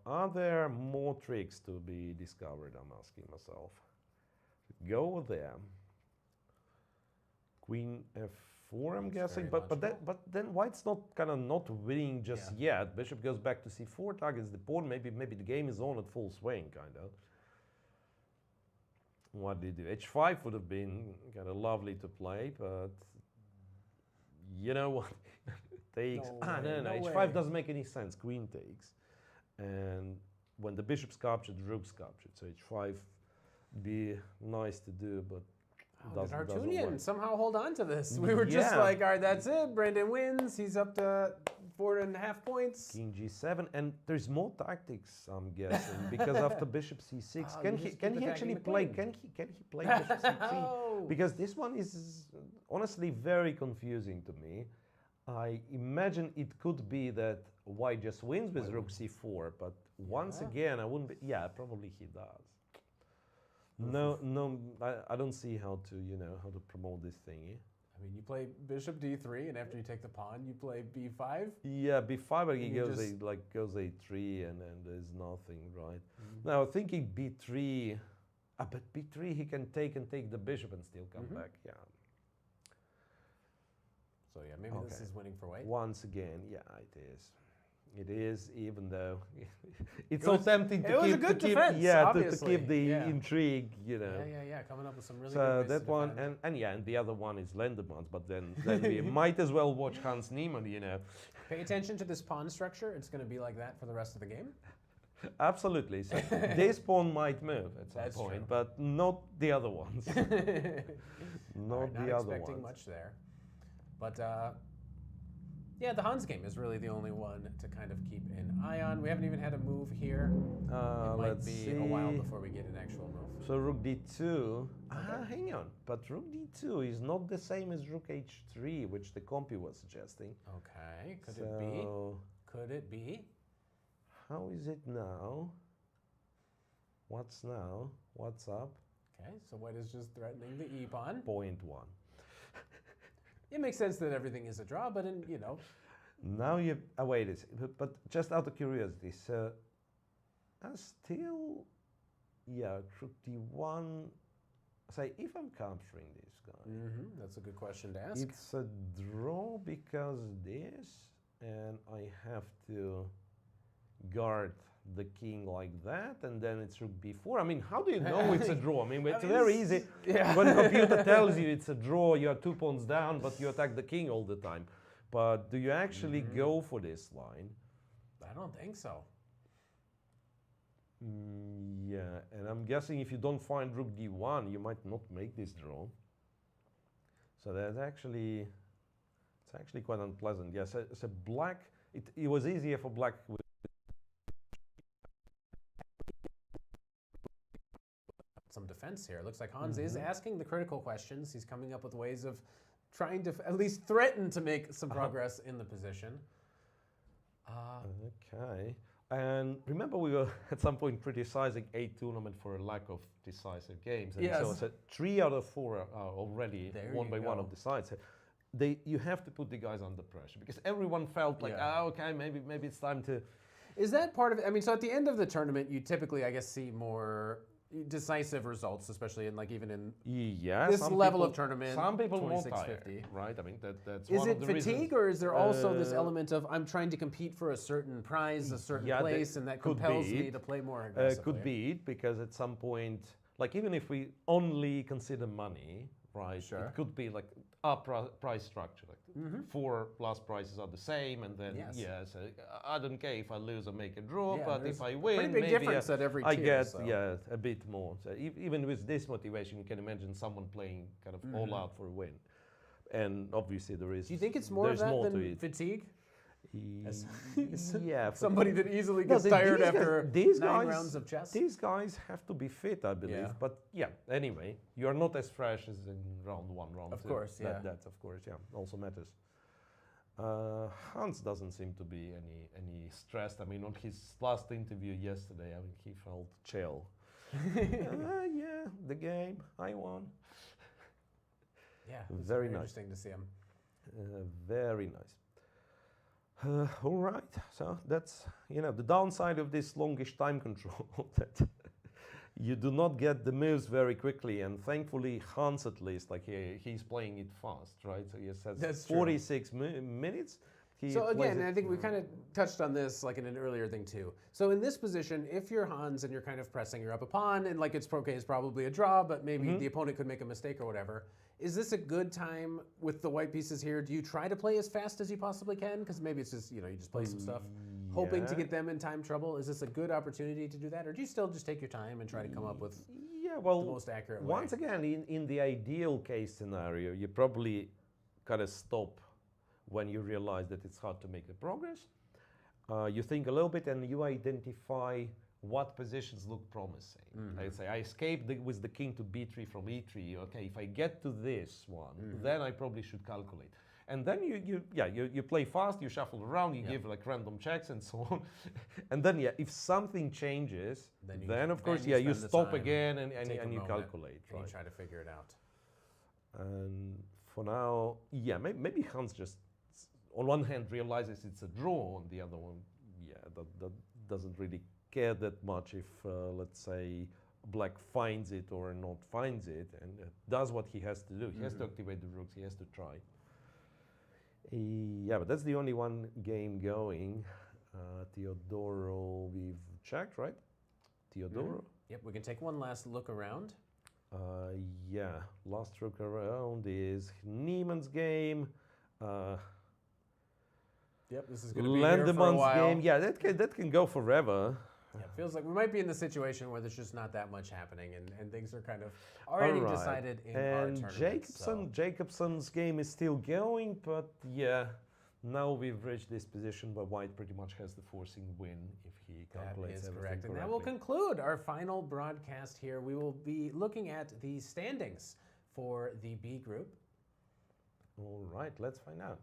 Are there more tricks to be discovered? I'm asking myself. Go there. Queen f4, I'm guessing, but then White's not winning just yet. Bishop goes back to c4, targets the pawn. Maybe the game is on at full swing, kind of. What did he do? h5 would have been kind of lovely to play, but you know what? Takes. No, h5 doesn't make any sense. Queen takes. And when the bishop's captured, the rook's captured. So h5 be nice to do, but doesn't Harutyunyan somehow hold on to this? We were just like, all right, that's it. Brandon wins. He's up to 4.5 points. King g7, and there's more tactics, I'm guessing, because after bishop c6, can he actually play? Can he play bishop c3? Because this one is honestly very confusing to me. I imagine it could be that White just wins with rook c4, but once again, I wouldn't be. Yeah, probably he does. No, I don't see how to promote this thingy. I mean, you play bishop d3, and after you take the pawn, you play b5. Yeah, b5, but he goes a3, and then there's nothing, right? Now thinking b3, But b3 he can take the bishop and still come back. Yeah. So yeah, maybe this is winning for white. Once again, yeah, it is. It is, even though it's so tempting to keep, to keep the intrigue, you know. Yeah. Coming up with some really so good ways that to one, defend. and the other one is Lenderman's, but then we might as well watch Hans Niemann, you know. Pay attention to this pawn structure. It's going to be like that for the rest of the game. Absolutely. So this pawn might move at some That's point, true. but not the other ones. Not the other expecting ones. much there. But yeah, the Hans game is really the only one to kind of keep an eye on. We haven't even had a move here. It might Let's be see. a while before we get an actual move. So rook d2. Hang on. But rook d2 is not the same as rook h3, which the compy was suggesting. Okay, could it be? Could it be? How is it now? What's now? What's up? Okay, so white is just threatening the e-pawn. Point one. It makes sense that everything is a draw, but you know. Now you wait a second, but just out of curiosity, so still, yeah, rook d1. Say if I'm capturing this guy, that's a good question to ask. it's a draw because this, and I have to guard the king like that, and then it's rook b4. I mean, how do you know it's a draw? I mean, it's very easy. Yeah. When the computer tells you it's a draw, you are 2 pawns down, but you attack the king all the time. But do you actually go for this line? I don't think so. Yeah, and I'm guessing if you don't find rook d1, you might not make this draw. So that's actually, it's actually quite unpleasant. Yes, so black, it was easier for black with some defense here. It looks like Hans is asking the critical questions. He's coming up with ways of trying to at least threaten to make some progress in the position. Okay. And remember, we were at some point criticizing a tournament for a lack of decisive games. And so 3 out of 4 are already won by one of the sides. You have to put the guys under pressure because everyone felt like, okay, maybe it's time to. Is that part of it? I mean, so at the end of the tournament, you typically, I guess, see more decisive results, especially in even in this level of tournament. Some people more 26-50, right? I mean, that's is one it of the fatigue, reasons. or is there also this element of I'm trying to compete for a certain prize, a certain place, and that compels me to play more aggressively? Could be it, because at some point, like even if we only consider money, right? Sure. It could be like our price structure, like 4 last prices are the same, and then so I don't care if I lose or make a draw, but if I win, pretty big maybe difference at every I tier, get a bit more. So even with this motivation, you can imagine someone playing kind of all out for a win, and obviously there is. Do you think it's more of that than fatigue? Yeah, somebody that easily gets tired after 9 rounds of chess. These guys have to be fit, I believe. Yeah. But yeah, anyway, you are not as fresh as in round 1, round 2. Of course, yeah. That of course, also matters. Hans doesn't seem to be any stressed. I mean, on his last interview yesterday, I mean, he felt chill. Yeah, the game, I won. Yeah, very nice. Interesting to see him. Very nice. All right, so that's, the downside of this longish time control, that you do not get the moves very quickly, and thankfully Hans at least, he's playing it fast, right? So he has 46 minutes. So again, I think we kind of touched on this in an earlier thing too. So in this position, if you're Hans and you're kind of pressing, you're up a pawn, and it's probably a draw, but maybe the opponent could make a mistake or whatever. Is this a good time with the white pieces here? Do you try to play as fast as you possibly can? Because maybe it's just, you just play some stuff, hoping to get them in time trouble. Is this a good opportunity to do that? Or do you still just take your time and try to come up with the most accurate way? Once again, in the ideal case scenario, you probably kind of stop when you realize that it's hard to make the progress. You think a little bit and you identify what positions look promising. I'd say I escaped with the king to b3 from e3. Okay, if I get to this one, then I probably should calculate. And then you play fast, you shuffle around, you give random checks and so on. And then if something changes, then of course you stop again and you calculate. And you try to figure it out. And for now, maybe Hans just on one hand realizes it's a draw, on the other one, that doesn't really care that much if, let's say, black finds it or not finds it, and does what he has to do. He has to activate the rooks, he has to try. Yeah, but that's the only one game going. Theodorou, we've checked, right? Theodorou? Yep, we can take one last look around. Yeah, last look around is Niemann's game. Yep, this is going to be here for a Lenderman's while. game. Yeah, that can go forever. Yeah, it feels like we might be in the situation where there's just not that much happening, and things are kind of already decided in our tournament. Jacobson's game is still going, but yeah, now we've reached this position where White pretty much has the forcing win if he calculates everything correctly. And that will conclude our final broadcast here. We will be looking at the standings for the B group. All right, let's find out.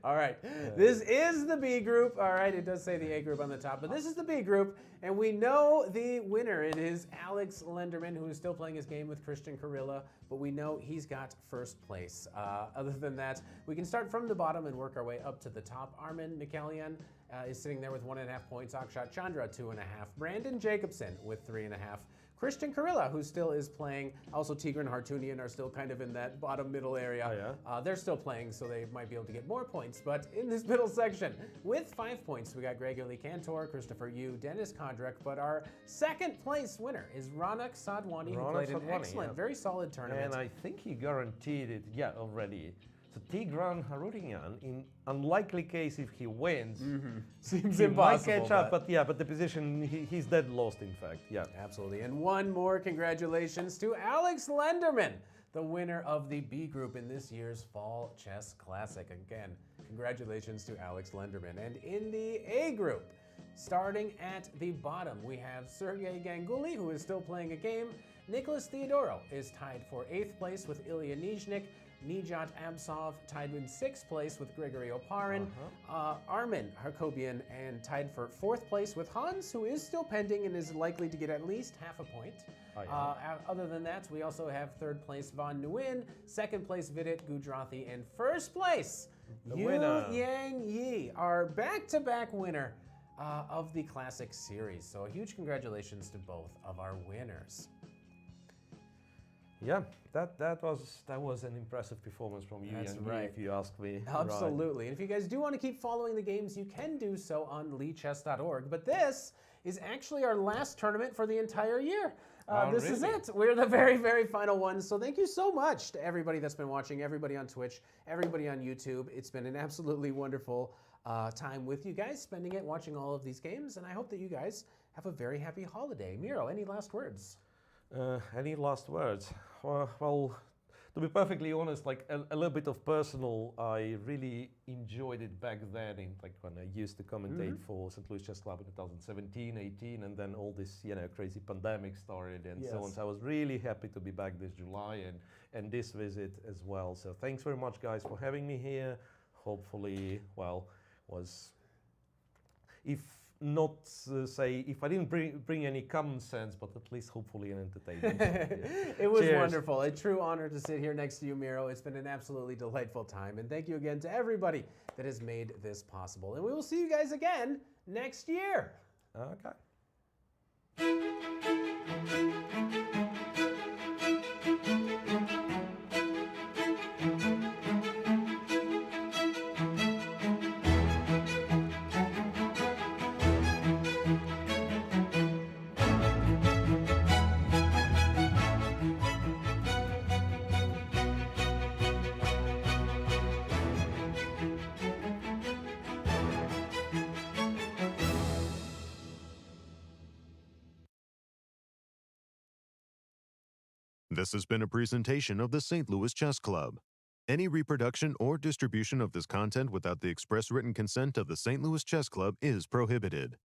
All right, this is the B group. All right, it does say the A group on the top, but this is the B group, and we know the winner. It is Alex Lenderman, who is still playing his game with Cristian Chirila, but we know he's got first place. Other than that, we can start from the bottom and work our way up to the top. Arman Mikaelyan is sitting there with 1.5 points. Akshat Chandra, 2.5. Brandon Jacobson with 3.5. Cristian Chirila, who still is playing. Also, Tigran Harutyunyan are still kind of in that bottom middle area. Oh, yeah? They're still playing, so they might be able to get more points. But in this middle section, with 5 points, we got Gergely Kantor, Christopher Yu, Denis Kadric. But our second place winner is Raunak Sadhwani, who played an excellent, very solid tournament. And I think he guaranteed it, already. So Tigran Harutyunyan, in unlikely case if he wins, Seems he impossible. might catch up, but the position, he's dead lost, in fact, yeah. Absolutely. And one more congratulations to Alex Lenderman, the winner of the B group in this year's Fall Chess Classic. Again, congratulations to Alex Lenderman. And in the A group, starting at the bottom, we have Surya Ganguly, who is still playing a game. Nikolas Theodorou is tied for 8th place with Illia Nyzhnyk. Nijat Abasov tied in 6th place with Grigoriy Oparin. Arman Hakobyan and tied for 4th place with Hans, who is still pending and is likely to get at least half a point. Other than that, we also have 3rd place Van Nguyen, 2nd place Vidit Gujrathi, and 1st place Yangyi, our back-to-back winner of the Classic Series. So a huge congratulations to both of our winners. Yeah, that was an impressive performance from you, Yangyi, if you ask me. Absolutely. And if you guys do want to keep following the games, you can do so on lichess.org. But this is actually our last tournament for the entire year. This is it. We're the very, very final ones. So thank you so much to everybody that's been watching, everybody on Twitch, everybody on YouTube. It's been an absolutely wonderful time with you guys, spending it watching all of these games. And I hope that you guys have a very happy holiday. Miro, any last words? Any last words? Well, to be perfectly honest, like a little bit of personal, I really enjoyed it back then, when I used to commentate for St. Louis Chess Club in 2017, 18, and then all this, crazy pandemic started and so on. So I was really happy to be back this July and this visit as well. So thanks very much, guys, for having me here. Hopefully, if not if I didn't bring any common sense, but at least hopefully an entertainment. It was wonderful. A true honor to sit here next to you, Miro. It's been an absolutely delightful time. And thank you again to everybody that has made this possible. And we will see you guys again next year. Okay. This has been a presentation of the St. Louis Chess Club. Any reproduction or distribution of this content without the express written consent of the St. Louis Chess Club is prohibited.